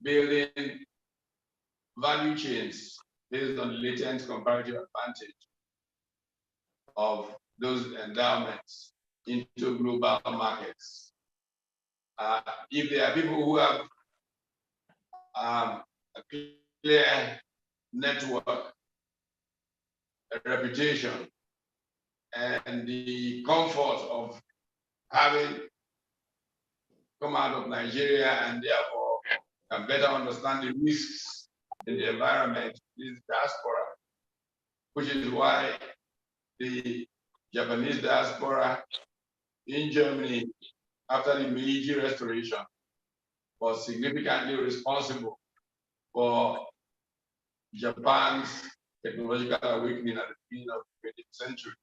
building value chains based on latent comparative advantage of those endowments into global markets. If there are people who have a clear network, a reputation, and the comfort of having come out of Nigeria and therefore can better understand the risks in the environment, is diaspora, which is why the Japanese diaspora in Germany, after the Meiji Restoration, was significantly responsible for Japan's technological awakening at the beginning of the 20th century.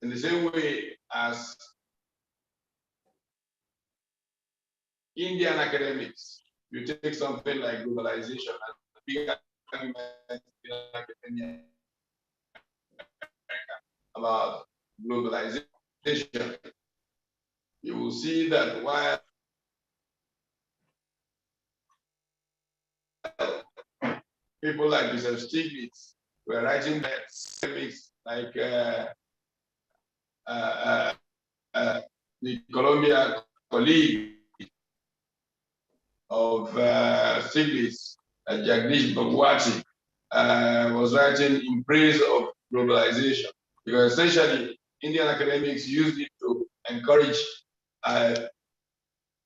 In the same way as Indian academics, you take something like globalization and big academia about globalization, you will see that while people like Mr. Stiglitz were writing academics like the Columbia colleague of Stiglitz, Jagdish Bhagwati, was writing in praise of globalization, because essentially Indian academics used it to encourage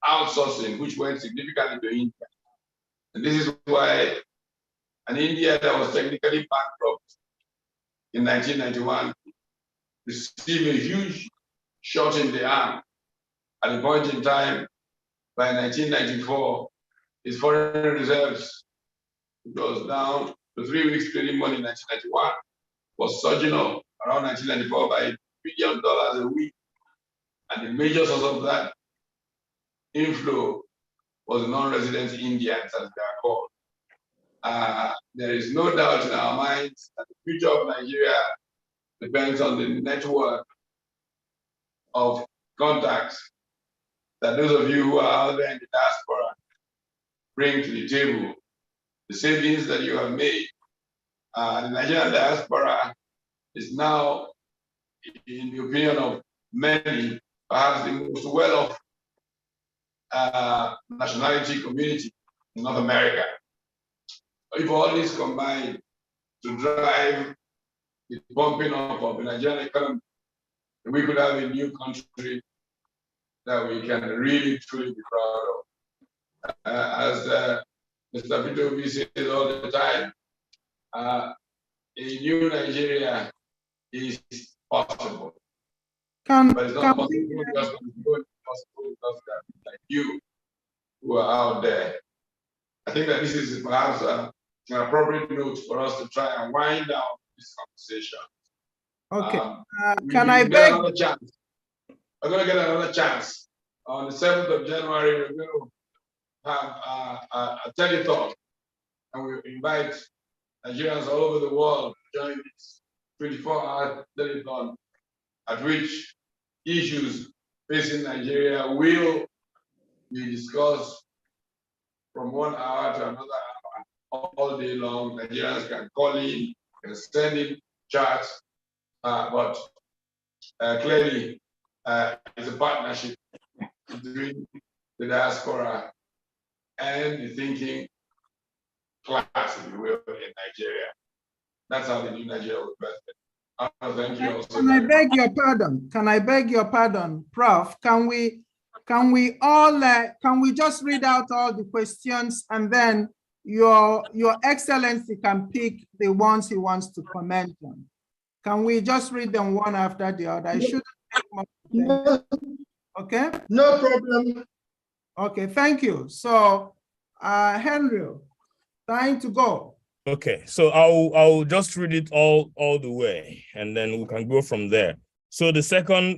outsourcing, which went significantly to India. And this is why an India that was technically bankrupt in 1991 received a huge shot in the arm at a point in time. By 1994, his foreign reserves, which was down to 3 weeks trading money in 1991, was surging up around 1994 by $1 billion a week. And the major source of that inflow was non-resident Indians, as they are called. There is no doubt in our minds that the future of Nigeria depends on the network of contacts that those of you who are out there in the diaspora bring to the table. The savings that you have made. The Nigerian diaspora is now, in the opinion of many, perhaps the most well-off nationality community in North America. If all this combined to drive the bumping up of the Nigerian economy, we could have a new country that we can really truly be proud of. As Mr. Peter Obi says all the time, a new Nigeria is possible. But it's not possible just because like you who are out there. I think that this is perhaps an appropriate note for us to try and wind down this conversation. Okay. Can I beg? We're going to get another chance. On the 7th of January, we're going to have a telethon, and we invite Nigerians all over the world to join this 24-hour telethon, at which issues facing Nigeria will be discussed from 1 hour to another hour, all day long. Nigerians can call in, can send in charts, but clearly it's a partnership between the diaspora and the thinking class, if you will, in Nigeria. That's how the new Nigeria will be. Thank you also. Can I beg your pardon? Can I beg your pardon, Prof? Can we just read out all the questions, and then your Excellency can pick the ones he wants to comment on? Can we just read them one after the other? I shouldn't take much time. Okay? No problem. Okay, thank you. So, Henry, time to go. Okay, so I'll just read it all the way, and then we can go from there. So the second,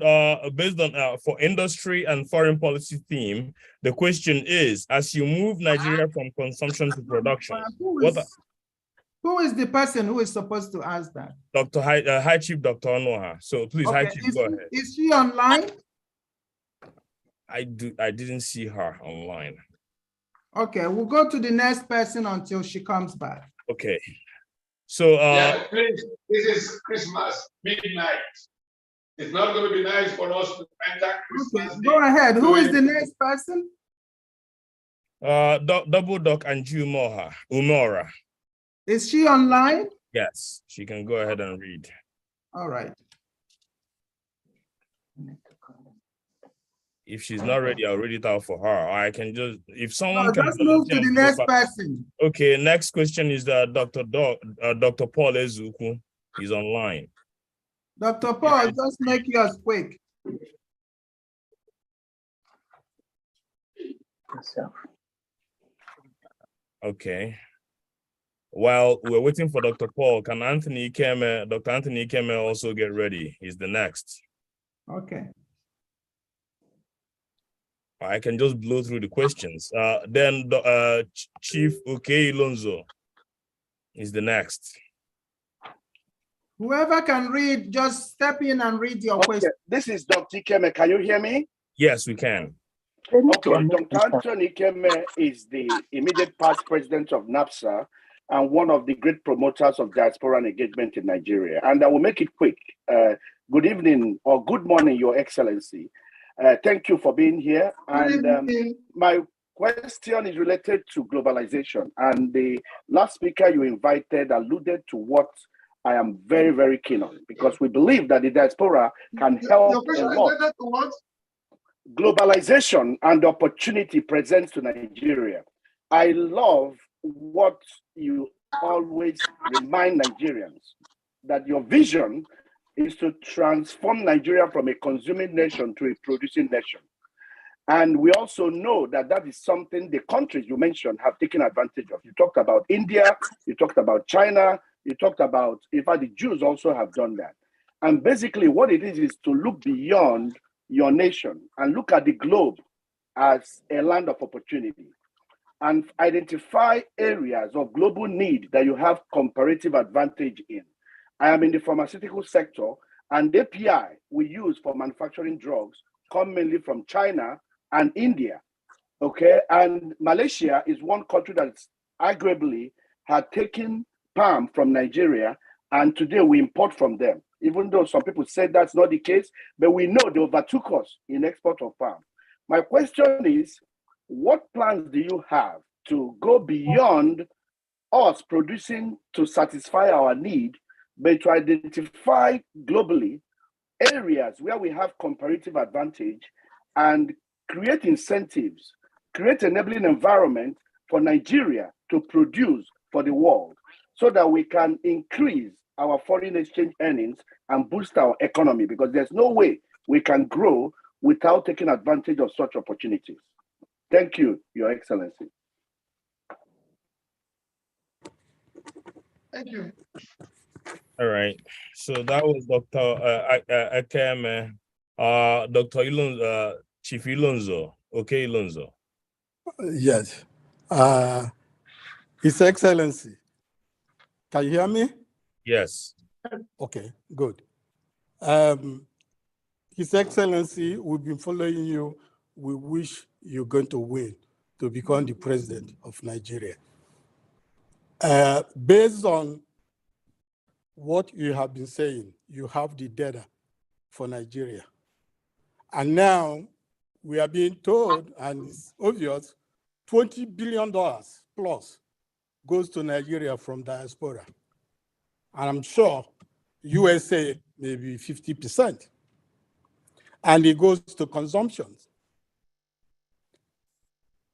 based on for industry and foreign policy theme, the question is: as you move Nigeria from consumption to production, who is the person who is supposed to ask that? Dr. High Chief Dr. Onoha. So please, okay. High Chief, go ahead. Is she online? I didn't see her online. Okay, we'll go to the next person until she comes back. Okay. So yeah, please, this is Christmas midnight. It's not going to be nice for us to enter Christmas. Okay, go ahead. Who is the next person? Double Doc and Umora. Is she online? Yes, she can go ahead and read. All right. If she's not ready, I'll read it out for her. Or I can just, if someone can just move to the next person. Okay, next question is Dr. Paul Ezuku. He's online. Dr. Paul, just make yours quick. Okay. While we're waiting for Dr. Paul, can Dr. Anthony Ikeme also get ready? He's the next. Okay. I can just blow through the questions. Then Chief Okey Lonzo is the next. Whoever can read, just step in and read your question. This is Dr. Ikeme. Can you hear me? Yes, we can. Okay, Dr. Anthony Ikeme is the immediate past president of NAPSA, and one of the great promoters of diaspora and engagement in Nigeria. And I will make it quick. Good evening or good morning, Your Excellency. Thank you for being here. And my question is related to globalization. And the last speaker you invited alluded to what I am very, very keen on, because we believe that the diaspora can help a lot. Globalization and opportunity presents to Nigeria. I love what you always remind Nigerians, that your vision is to transform Nigeria from a consuming nation to a producing nation. And we also know that that is something the countries you mentioned have taken advantage of. You talked about India, you talked about China, you talked about, in fact, the Jews also have done that. And basically what it is to look beyond your nation and look at the globe as a land of opportunity and identify areas of global need that you have comparative advantage in. I am in the pharmaceutical sector, and the API we use for manufacturing drugs come mainly from China and India, okay? And Malaysia is one country that arguably had taken palm from Nigeria, and today we import from them, even though some people say that's not the case, but we know they overtook us in export of palm. My question is, what plans do you have to go beyond us producing to satisfy our need, but to identify globally areas where we have comparative advantage and create incentives, create enabling environment for Nigeria to produce for the world so that we can increase our foreign exchange earnings and boost our economy, because there's no way we can grow without taking advantage of such opportunities. Thank you, Your Excellency. Thank you. All right. So that was Dr. Akeme, Dr. Ilonzo, Chief Ilonzo. Okay, Ilonzo. Yes. His Excellency, can you hear me? Yes. Okay, good. His Excellency, we've been following you. We wish you're going to win to become the president of Nigeria. Based on what you have been saying, you have the data for Nigeria. And now we are being told, and it's obvious, $20 billion plus goes to Nigeria from diaspora. And I'm sure USA maybe 50%. And it goes to consumption.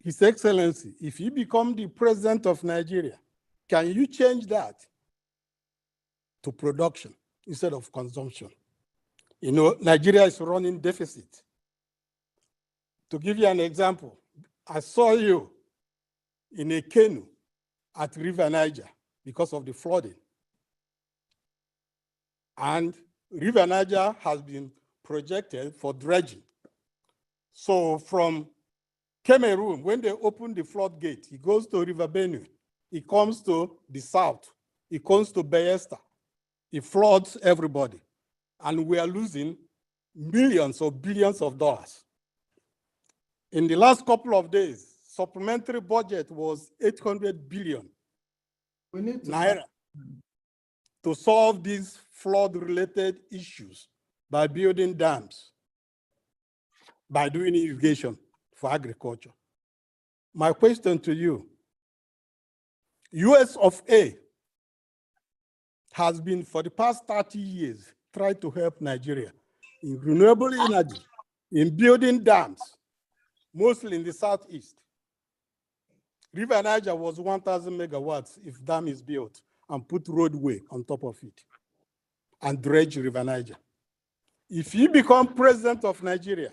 His Excellency, if you become the president of Nigeria, can you change that to production instead of consumption? You know, Nigeria is running deficit. To give you an example, I saw you in a canoe at River Niger because of the flooding. And River Niger has been projected for dredging. So from Cameroon, when they open the floodgate, it goes to River Benue, it comes to the south, it comes to Bayelsa, it floods everybody. And we are losing millions or billions of dollars. In the last couple of days, supplementary budget was 800 billion naira to solve these flood-related issues by building dams, by doing irrigation for agriculture. My question to you, US of A has been for the past 30 years trying to help Nigeria in renewable energy, in building dams, mostly in the southeast. River Niger was 1,000 megawatts if dam is built and put roadway on top of it and dredge River Niger. If you become president of Nigeria,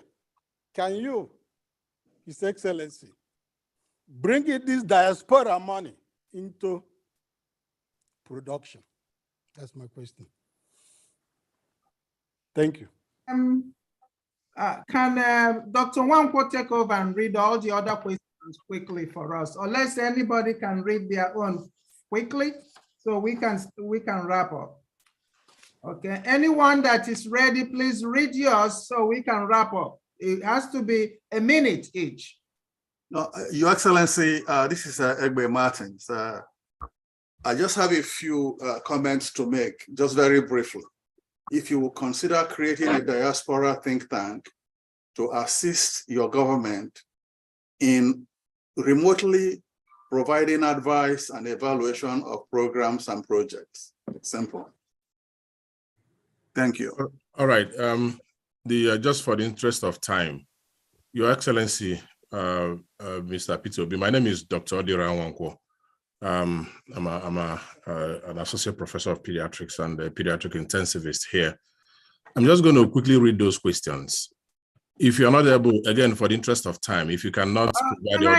can you, His Excellency, bring this diaspora money into production? That's my question. Thank you. Can Dr. Nwankwo take over and read all the other questions quickly for us, unless anybody can read their own quickly, so we can wrap up. Okay, anyone that is ready, please read yours so we can wrap up. It has to be a minute each. No, Your Excellency, this is Egbe Martins. I just have a few comments to make, just very briefly. If you will consider creating a diaspora think tank to assist your government in remotely providing advice and evaluation of programs and projects. Simple. Thank you. All right. Just for the interest of time, Your Excellency, Mr. Peter Obi, my name is Dr. Odira Nwankwo. I'm an associate professor of pediatrics and a pediatric intensivist here. I'm just going to quickly read those questions. If you're not able, again, for the interest of time, if you cannot can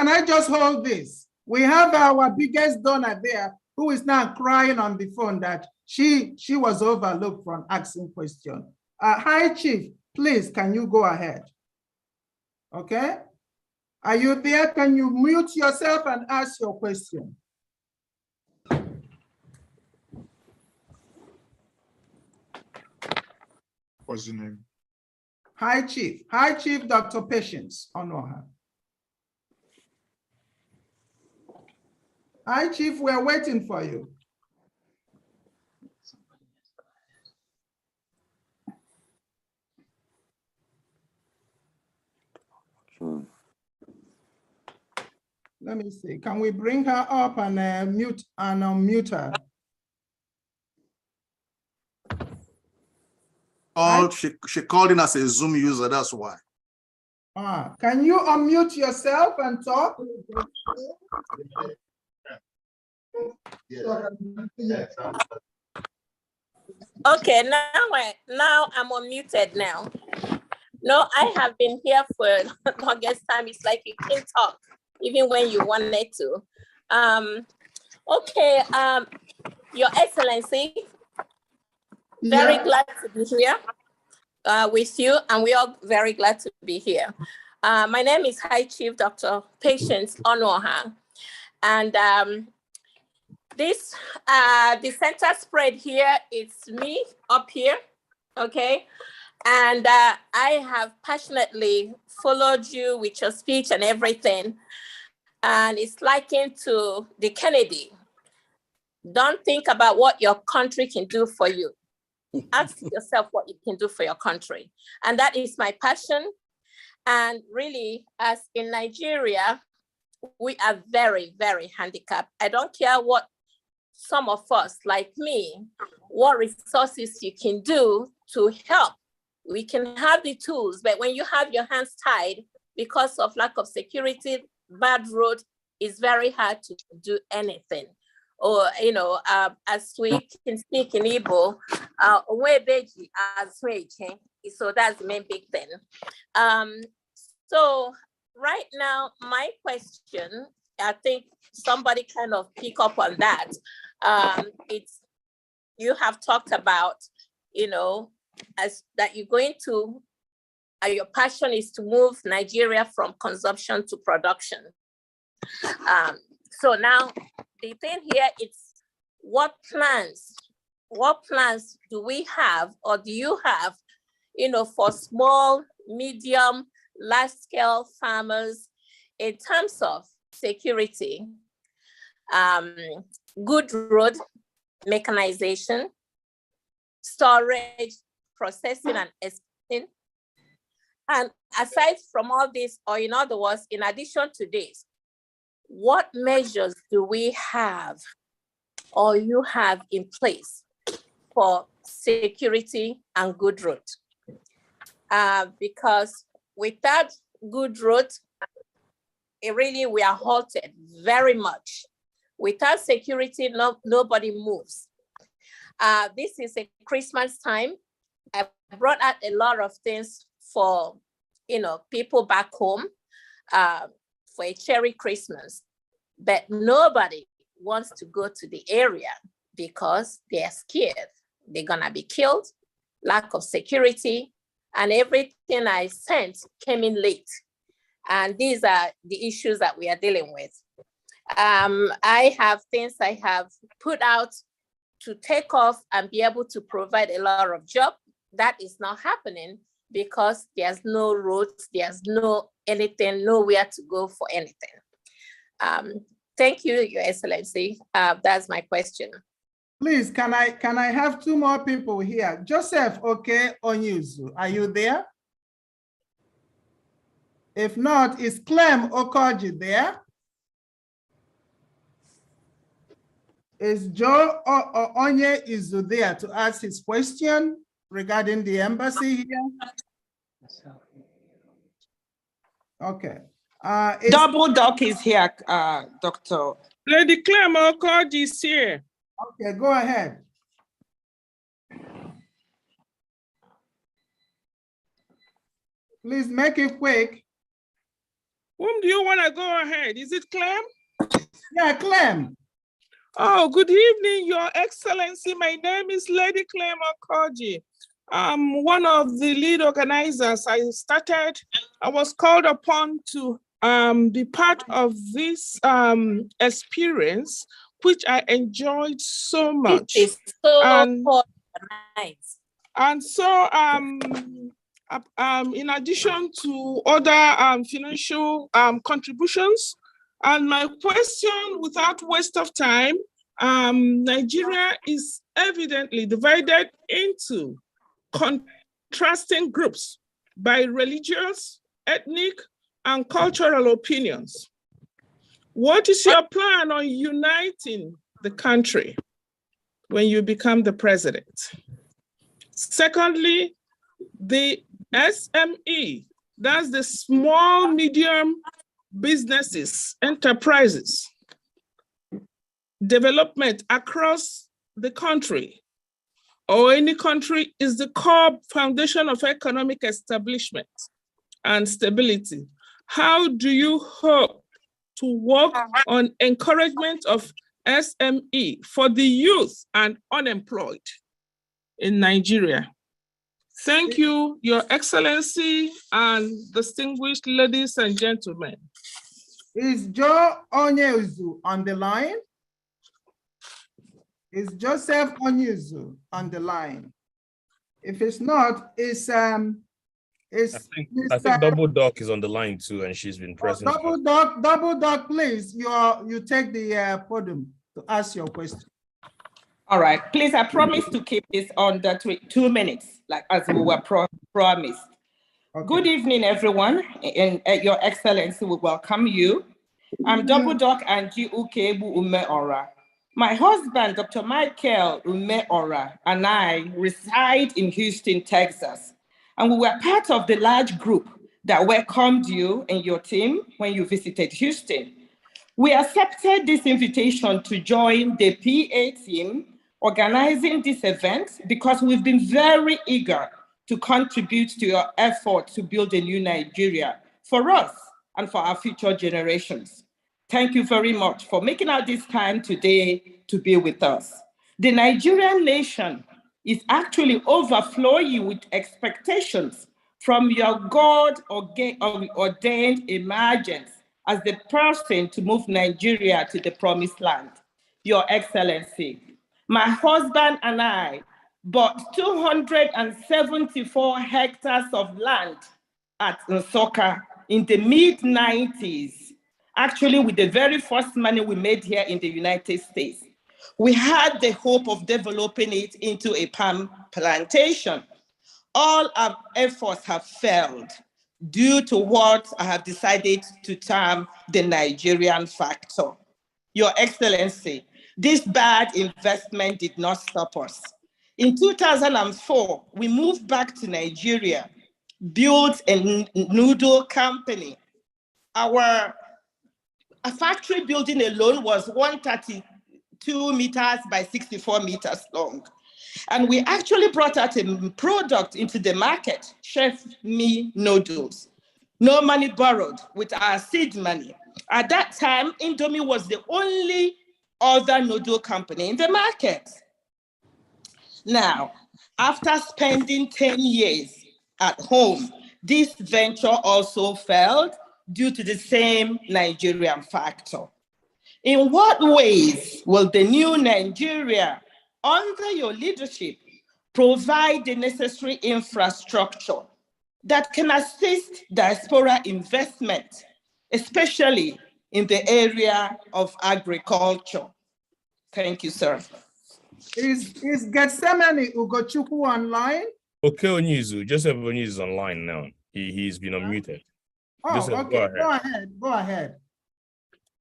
I just hold this? We have our biggest donor there who is now crying on the phone that she was overlooked from asking question. Hi, Chief, please, can you go ahead? Okay. Are you there? Can you mute yourself and ask your question? What's the name? Hi, Chief. Hi, Chief Dr. Patience Onoha. Hi, Chief. We're waiting for you. Let me see. Can we bring her up and mute and unmute her? She called in as a Zoom user, that's why. Can you unmute yourself and talk? Okay, now I'm unmuted now. No, I have been here for the longest time. It's like you can't talk even when you wanted to. Okay, Your Excellency, very glad to be here with you, and we are very glad to be here. My name is High Chief Dr. Patience Onoha, and this the center spread here, it's me up here, okay? And I have passionately followed you with your speech and everything. And it's likened to the Kennedy. Don't think about what your country can do for you. Ask yourself what you can do for your country. And that is my passion. And really, as in Nigeria, we are very, very handicapped. I don't care what some of us, like me, what resources you can do to help. We can have the tools, but when you have your hands tied because of lack of security, bad road, it's very hard to do anything. Or, you know, as we can speak in Igbo, so that's the main big thing. So right now, my question, I think somebody kind of pick up on that. It's, you have talked about, you know, as that you're going to, your passion is to move Nigeria from consumption to production. So now the thing here is, what plans do we have, or do you have, you know, for small, medium, large scale farmers in terms of security, good road mechanization, storage, processing and exporting. And aside from all this, or in other words, in addition to this, what measures do we have or you have in place for security and good road? Because without good road, really we are halted very much. Without security, nobody moves. This is a Christmas time. I brought out a lot of things for, you know, people back home for a cherry Christmas, but nobody wants to go to the area because they're scared. They're gonna be killed, lack of security, and everything I sent came in late. And these are the issues that we are dealing with. I have things I have put out to take off and be able to provide a lot of jobs. That is not happening because there's no roads, there's no anything, nowhere to go for anything. Thank you, Your Excellency. That's my question. Please, can I have two more people here? Joseph Onyuzu, are you there? If not, is Clem Okoji there? Is Joe Onye-Izu there to ask his question regarding the embassy here? Okay. Double Doc is here, Doctor. Lady Clem Okoji is here. Okay, go ahead. Please make it quick. Whom do you want to go ahead? Is it Clem? Yeah, Clem. Oh, good evening, Your Excellency. My name is Lady Clem Okoji. I'm one of the lead organizers. I was called upon to be part of this experience, which I enjoyed so much. It is so nice. And so, in addition to other financial contributions, and my question, without waste of time, Nigeria is evidently divided into contrasting groups by religious, ethnic, and cultural opinions. What is your plan on uniting the country when you become the president? Secondly, the SME, that's the small, medium businesses, enterprises, development across the country or any country is the core foundation of economic establishment and stability. How do you hope to work on encouragement of SME for the youth and unemployed in Nigeria? Thank you, Your Excellency and distinguished ladies and gentlemen. Is Joe Onye-Izu on the line? Is Joseph Onye-Izu on the line? If it's not, I think Double Doc is on the line too, and she's been pressing. Double Doc, please. You take the podium to ask your question. All right, please, I promise to keep this under 2 minutes, like as we were promised. Okay. Good evening, everyone, and Your Excellency, we welcome you. I'm Double Doc Angie Ukebu Ume-Ora. My husband, Dr. Michael Ume-Ora, and I reside in Houston, Texas, and we were part of the large group that welcomed you and your team when you visited Houston. We accepted this invitation to join the PA team organizing this event because we've been very eager to contribute to your effort to build a new Nigeria for us and for our future generations. Thank you very much for making out this time today to be with us. The Nigerian nation is actually overflowing with expectations from your God-ordained emergence as the person to move Nigeria to the promised land. Your Excellency, my husband and I bought 274 hectares of land at Nsukka in the mid-90s, actually with the very first money we made here in the United States. We had the hope of developing it into a palm plantation. All our efforts have failed due to what I have decided to term the Nigerian factor. Your Excellency, this bad investment did not stop us. In 2004, we moved back to Nigeria, built a noodle company. Our factory building alone was 132 meters by 64 meters long. And we actually brought out a product into the market, Chef Me Noodles. No money borrowed with our seed money. At that time, Indomie was the only other noodle company in the market. Now, after spending 10 years at home, this venture also failed due to the same Nigerian factor. In what ways will the new Nigeria, under your leadership, provide the necessary infrastructure that can assist diaspora investment, especially in the area of agriculture. Thank you, sir. Is Gethsemane Ugochukwu online? Okay, Onizu, Joseph Onizu is online now. He's been unmuted. Oh, Joseph, okay, go ahead.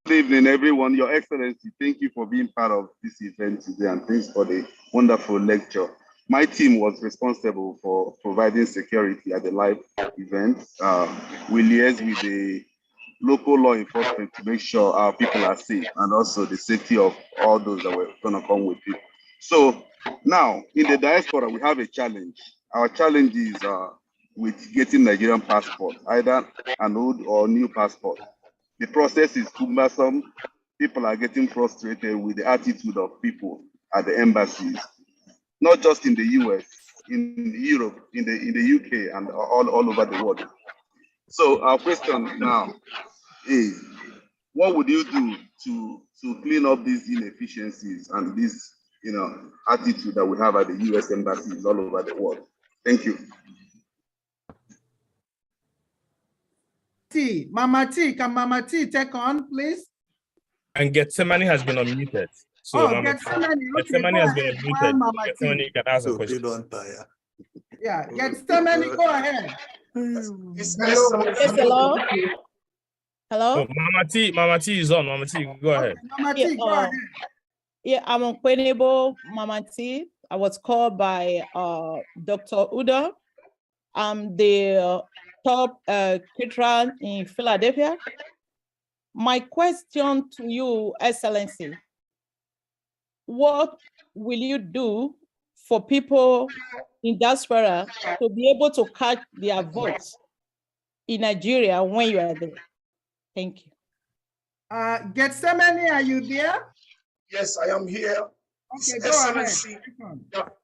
Good evening, everyone. Your Excellency, thank you for being part of this event today, and thanks for the wonderful lecture. My team was responsible for providing security at the live event. We liaise with the local law enforcement to make sure our people are safe and also the safety of all those that were going to come with people. So now in the diaspora, we have a challenge. Our challenge is with getting Nigerian passport, either an old or new passport. The process is cumbersome. People are getting frustrated with the attitude of people at the embassies, not just in the US, in Europe, in the UK, and all over the world. So our question now is, what would you do to clean up these inefficiencies and this attitude that we have at the US embassies all over the world? Thank you. Mama T, can Mama T take on, please? And Gethsemane has been unmuted. So Gethsemane has been unmuted. Gethsemane, you can ask a question. Yeah, Gethsemane, go ahead. Hello. Hello. Oh, Mama T is on. Mama T, go ahead. Mama T, go ahead. Yeah, I'm unquenable Mama T. I was called by Dr. Uda. I'm the top caterer in Philadelphia. My question to you, Excellency, what will you do for people in diaspora to be able to catch their votes in Nigeria when you are there? Thank you. Gethsemane, are you there? Yes, I am here. Okay, Excellency,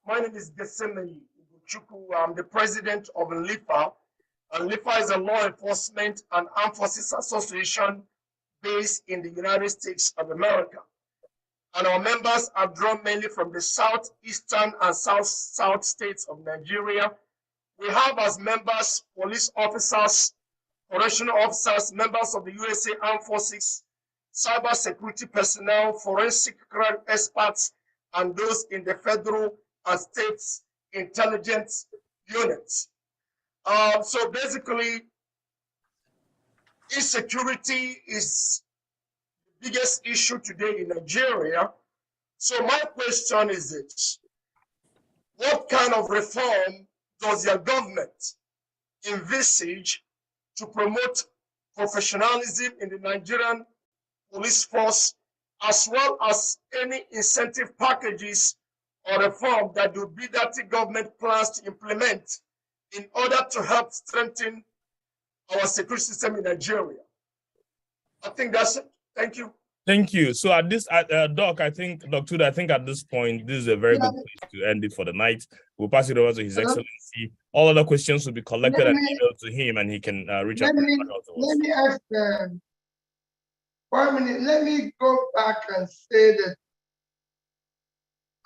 my name is Gethsemane Ugochukwu. I'm the president of LIFA. And LIFA is a law enforcement and armed forces association based in the United States of America. And our members are drawn mainly from the southeastern and south states of Nigeria. We have as members police officers, correctional officers, members of the USA Armed Forces, cyber security personnel, forensic crime experts, and those in the federal and state intelligence units. So basically, insecurity is the biggest issue today in Nigeria. So my question is this: what kind of reform does your government envisage to promote professionalism in the Nigerian police force, as well as any incentive packages or reform that the Bidati government plans to implement in order to help strengthen our security system in Nigeria? I think that's it. Thank you. Thank you. So at this, Doc, I think, Dr. Uda, I think at this point, this is a very good place to end it for the night. We'll pass it over to His Excellency. All other questions will be collected and emailed to him, and he can reach out to us. Let me ask 1 minute. Let me go back and say that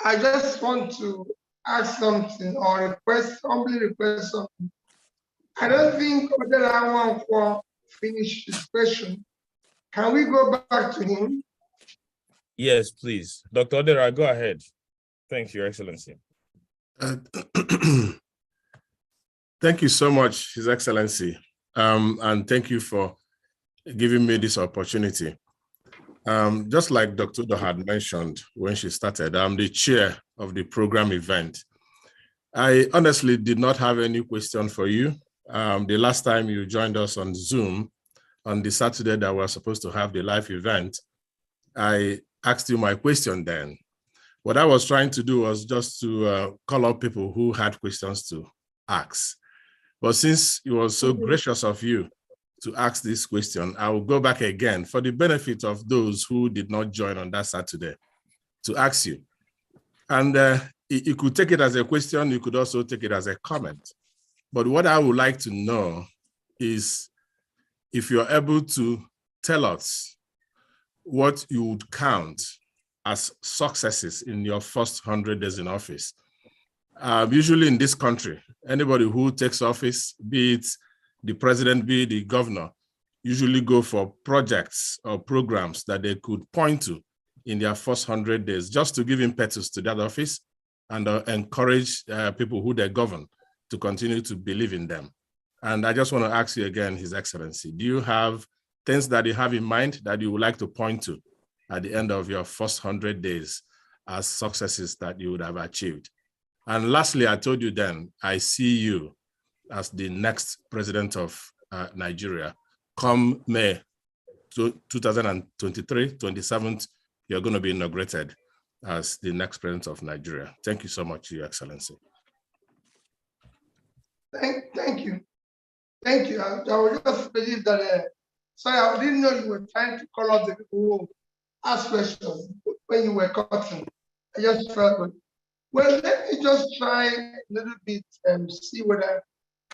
I just want to ask something or humbly request something. I don't think that I want to finish this question. Can we go back to him? Yes, please. Dr. Odera, go ahead. Thank you, Your Excellency. Thank you so much, His Excellency. And thank you for giving me this opportunity. Just like Dr. Udo had mentioned when she started, I'm the chair of the program event. I honestly did not have any question for you. The last time you joined us on Zoom, on the Saturday that we're supposed to have the live event, I asked you my question then. What I was trying to do was just to call up people who had questions to ask. But since it was so gracious of you to ask this question, I will go back again for the benefit of those who did not join on that Saturday to ask you. And you could take it as a question, you could also take it as a comment. But what I would like to know is if you're able to tell us what you would count as successes in your first 100 days in office. Usually in this country, anybody who takes office, be it the president, be it the governor, usually go for projects or programs that they could point to in their first 100 days, just to give impetus to that office and encourage people who they govern to continue to believe in them. And I just want to ask you again, His Excellency, do you have things that you have in mind that you would like to point to at the end of your first 100 days as successes that you would have achieved? And lastly, I told you then, I see you as the next president of Nigeria. Come May 2023, 27th, you're going to be inaugurated as the next president of Nigeria. Thank you so much, Your Excellency. Thank you. Thank you. I would just believe that, sorry, I didn't know you were trying to call out the people who asked questions when you were cutting. I just felt good. Well, let me just try a little bit and see whether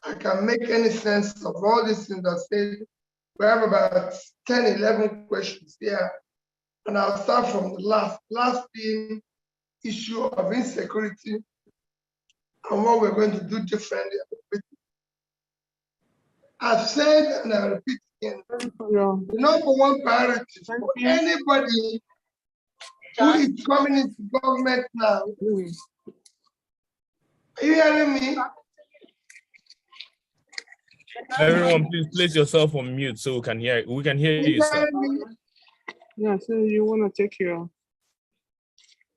I can make any sense of all these things I said. We have about 10, 11 questions here. And I'll start from the last being issue of insecurity and what we're going to do differently. I've said, and I repeat again, the number one priority for anybody who is coming into government now. Are you hearing me? Everyone, please place yourself on mute so we can hear you, sir. Yeah, so you want to take your...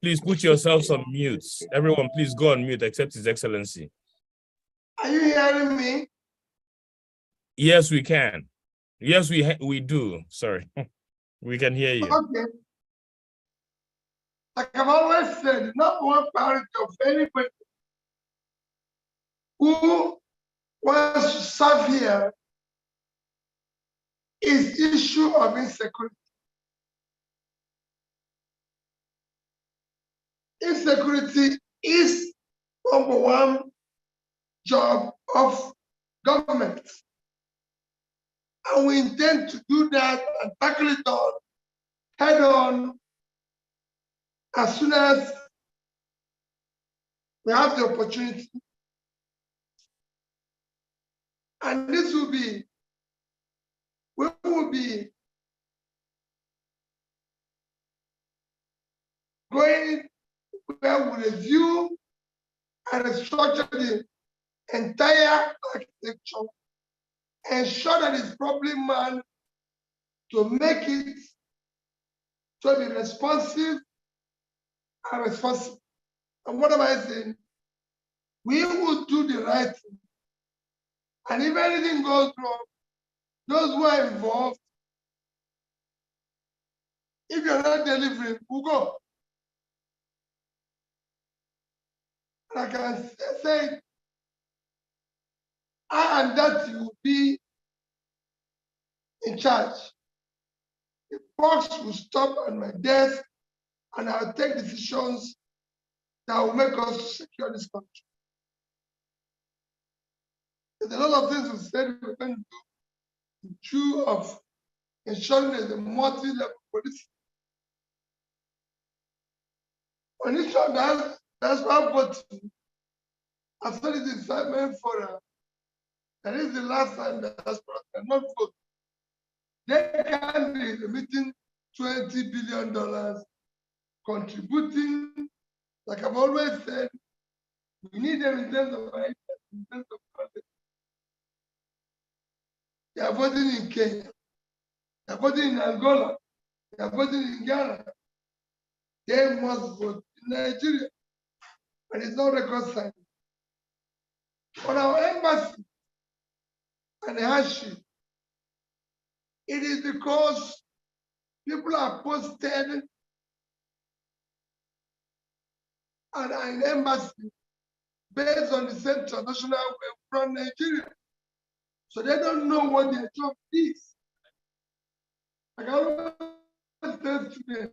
Please put yourselves on mute. Everyone, please go on mute except His Excellency. Are you hearing me? Yes, we can. Yes, we do. Sorry. We can hear you. Okay. Like I've always said, the number one priority of anybody who wants to serve here is issue of insecurity. Insecurity is number one job of government. And we intend to do that and tackle it on head on as soon as we have the opportunity. And this will be, we will be going where we review and restructure the entire architecture, ensure that it's properly manned to make it to be responsive and responsible. And what am I saying? We will do the right thing. And if anything goes wrong, those who are involved, if you're not delivering, we'll go. And I can say, I and that you will be in charge. The box will stop at my desk and I'll take decisions that will make us secure this country. There's a lot of things we said we're going to do in view of ensuring there's a multi-level police. On each of that's why voting. I said it in excitement for that is the last time that diaspora cannot vote. They can be remitting $20 billion, contributing, like I've always said, we need them in terms of ideas, in terms of content. They are voting in Kenya, they are voting in Angola, they are voting in Ghana. They must vote in Nigeria, and it's not reconciled. On our embassy and the hardship, it is because people are posted and an embassy based on the same traditional way from Nigeria. So they don't know what their job is. Like I always said today,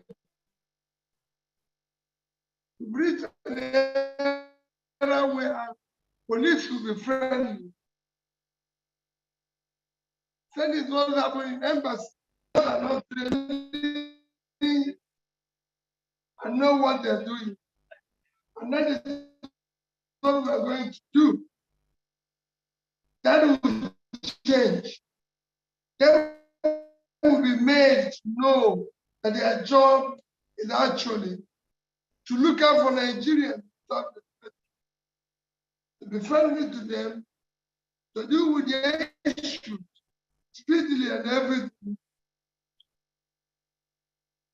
to reach an era where police will be friendly. Send is what happening in embassy. Are not training and know what they're doing. And that is what we're going to do. That will change. They will be made to know that their job is actually to look out for Nigerians, to be friendly to them, to deal with their issues speedily and everything.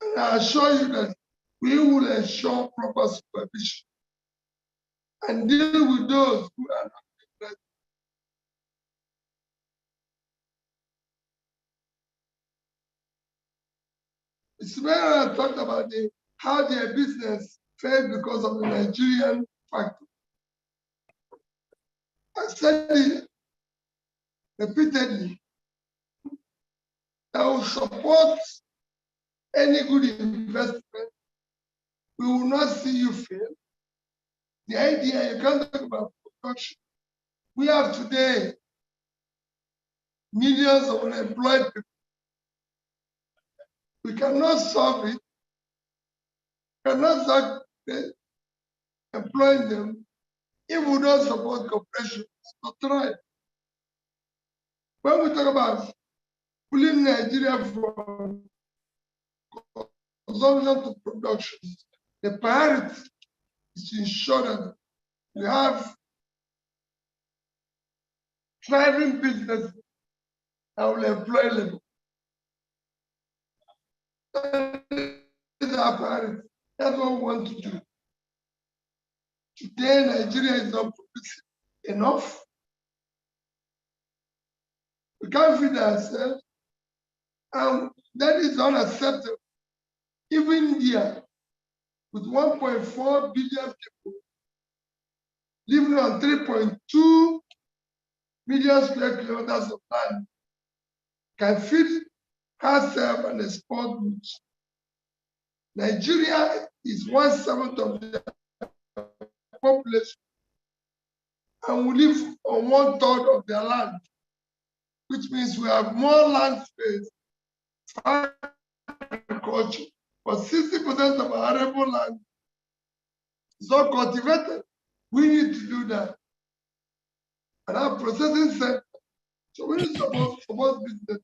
And I assure you that we will ensure proper supervision and deal with those who are not present. It's when I talked about how their business failed because of the Nigerian factor. I said it repeatedly. I will support any good investment. We will not see you fail. The idea, you can't talk about production. We have today millions of unemployed people. We cannot solve it. We cannot start employing them if we don't support cooperation to thrive. When we talk about pulling Nigeria from consumption to production, the priority is to ensure that we have thriving businesses that will employ labor. That is our priority. That's what we want to do. Today, Nigeria is not producing enough. We can't feed ourselves, and that is unacceptable. Even India, with 1.4 billion people living on 3.2 million square kilometers of land, can feed herself and export goods. Nigeria is 1/7 of the population, and we live on 1/3 of their land, which means we have more land space for agriculture. But 60% of our arable land is not cultivated. We need to do that. And our processing sector. So we need to support business.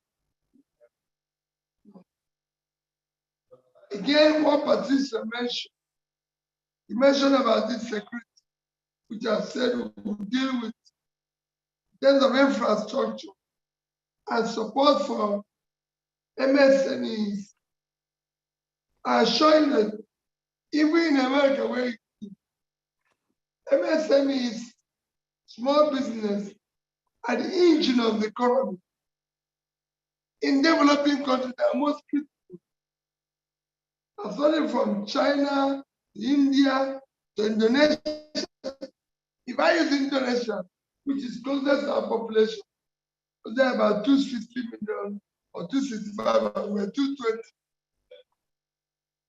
Again, what Patricia mentioned, he mentioned about this security, which I said we will deal with in terms of infrastructure and support for MSMEs. I assure you that even in America, where MSMEs, small business, are the engine of the economy. In developing countries, they are most critical. Starting from China, India, to Indonesia. If I use Indonesia, which is closest to our population, they're about 260 million or 265, and we're 220.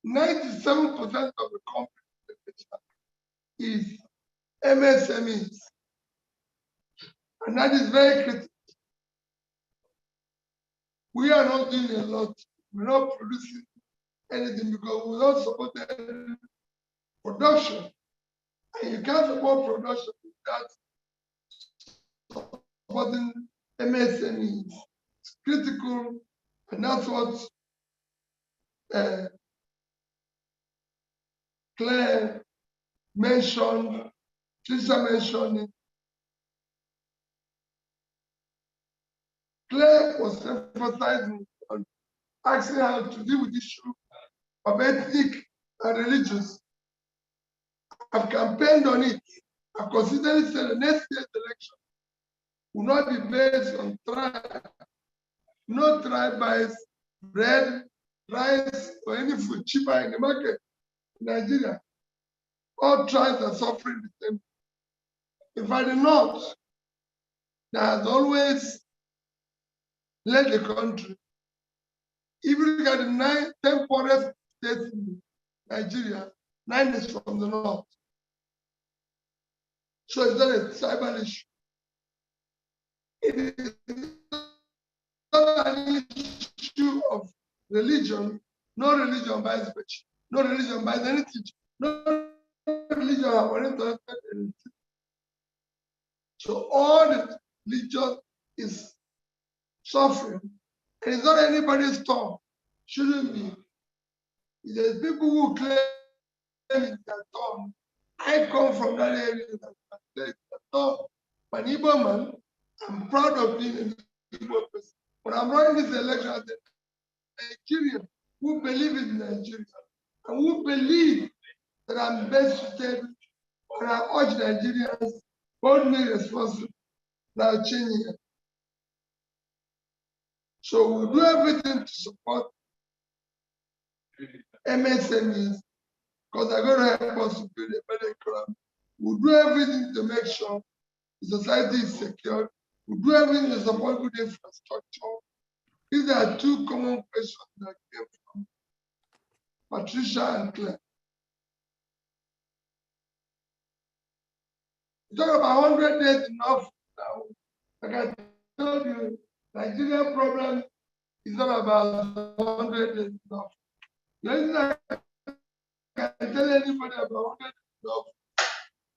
97% of the company is MSMEs. And that is very critical. We are not doing a lot. We're not producing anything because we don't support any production. And you can't support production without supporting MSMEs. It's critical, and that's what Claire mentioned, Trisha mentioned. Claire was emphasizing on asking how to deal with the issue of ethnic and religious. I've campaigned on it. I've consistently said the next year's election will not be based on tribe. No tribe buys bread, rice, or any food cheaper in the market in Nigeria. All tribes are suffering the same. In fact, the North, that has always led the country. If you look at the 10 poorest states in Nigeria, 9 is from the North. So it's not a tribal issue. It is not an issue of religion. No religion buys virtue. No religion buys anything. No religion have oriented anything. So all the religion is suffering, And it's not anybody's turn. Shouldn't be. There's people who claim it's their turn. I come from that area that it's their turn. I'm an Igbo man. I'm proud of being an Igbo person. When I'm running this election as a Nigerian who believe in Nigeria and who believe that I'm best suited, and I urge Nigerians, hold me responsible. Now changing it. So we'll do everything to support MSMEs because they're going to help us to build a better economy. We'll do everything to make sure the society is secure. We'll do everything to support good infrastructure. These are two common questions that came from Patricia and Claire. You talk about 100 days enough now. Like I told you, Nigerian problem is not about 100 days enough. The only thing I can tell anybody about 100 days enough.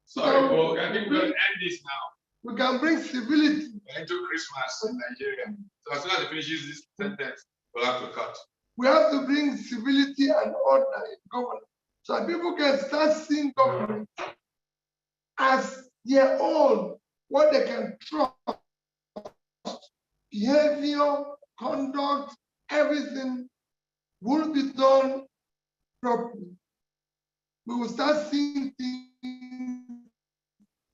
Sorry, Paul, I think we're going to end this now. We can bring civility into Christmas in Nigeria. So as soon as it finishes this sentence, we'll have to cut. We have to bring civility and order in government so that people can start seeing government as their own, what they can trust, behavior, conduct, everything will be done properly. We will start seeing things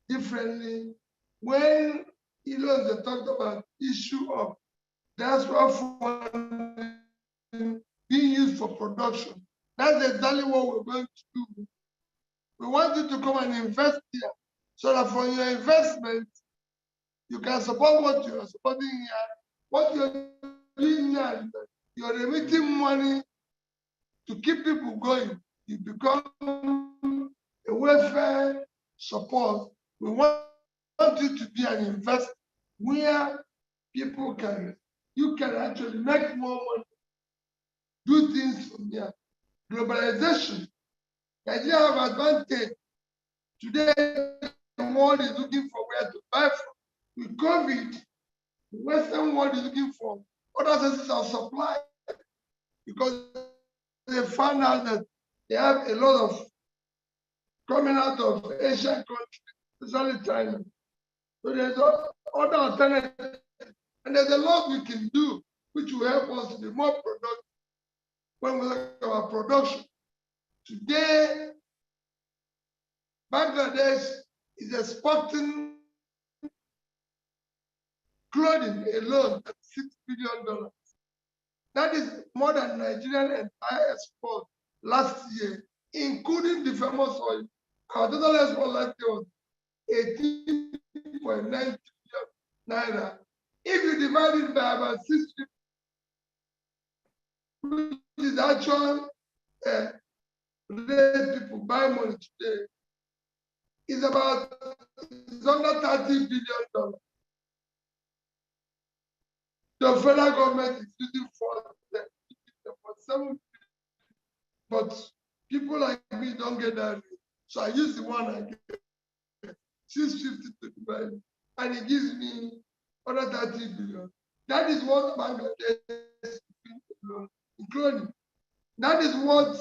differently. When they talked about issue of diaspora funding being used for production, that's exactly what we're going to do. We want you to come and invest here so that for your investment, you can support what you are supporting here. What you're doing here is that you're remitting money to keep people going. You become a welfare support. We want you to be an investor where people you can actually make more money, do things from here. Globalization, Nigeria have advantage. Today, the world is looking for where to buy from. With COVID, the Western world is looking for other sources of supply because they found out that they have a lot of coming out of Asian countries, especially China. So there's other alternatives. And there's a lot we can do which will help us to be more productive when we look at our production. Today, Bangladesh is exporting clothing alone at $6 billion. That is more than Nigerian entire export last year, including the famous oil. Our total export last year was 18.9 billion naira. If you divide it by about 60, which is actual rate people buy money today, is about under $30 billion. The federal government is using for 7 billion, but people like me don't get that rate. So I use the one I get, 650 to divide, and it gives me under 30 billion. That is what Bangladesh is including. That is what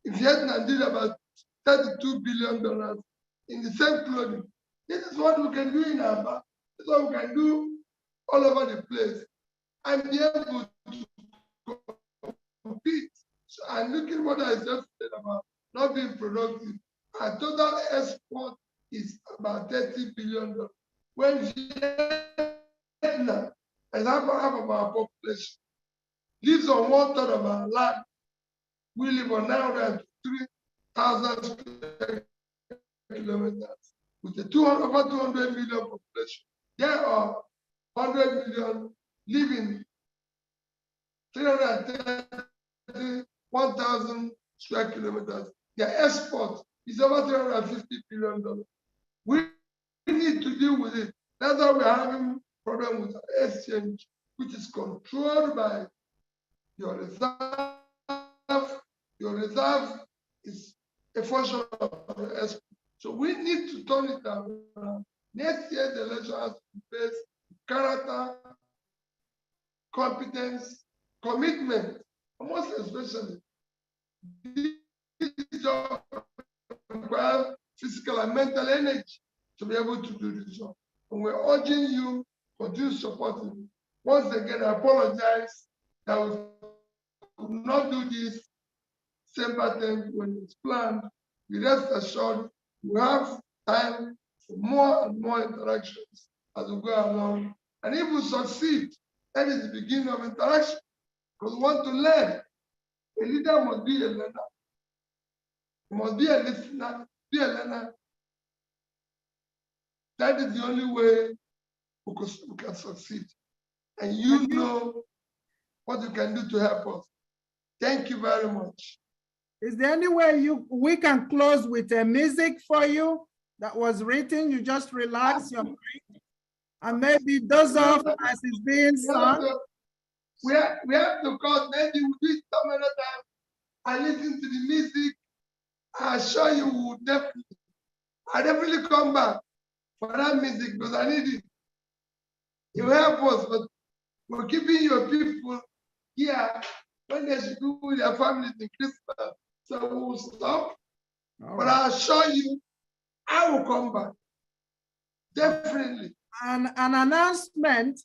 Vietnam did about $32 billion in the same clothing. This is what we can do in Aba. This is what we can do all over the place and be able to compete. So I'm looking at what I just said about not being productive. Our total export is about $30 billion. When Vietnam, as half of our population, lives on 1/3 of our land, we live on 903,000 square kilometers. With the over 200 million population, there are 100 million living 331,000 square kilometers. Their export is over $350 billion. We need to deal with it. That's why we're having problem with our exchange, which is controlled by your reserve. Your reserve is a function of your export. So we need to turn it around. Next year, the election has to be based on character competence, commitment, and most especially, this job requires physical and mental energy to be able to do this job. And we're urging you to support it. Once again, I apologize that we could not do this same pattern when it's planned. We rest assured we have time for more and more interactions as we go along. And if we succeed, that is the beginning of interaction. Because we want to learn. A leader must be a learner. He must be a listener, be a learner. That is the only way we can succeed. And you know what you can do to help us. Thank you very much. Is there any way we can close with a music for you that was written? You just relax your mind and maybe doze off as it's being sung. We have to call, maybe we'll do it some other time and listen to the music. I assure you will definitely come back for that music because I need it. It will help us, but we're keeping your people here when they should be with their families in Christmas. So we will stop. But I assure you, I will come back. Definitely. An announcement.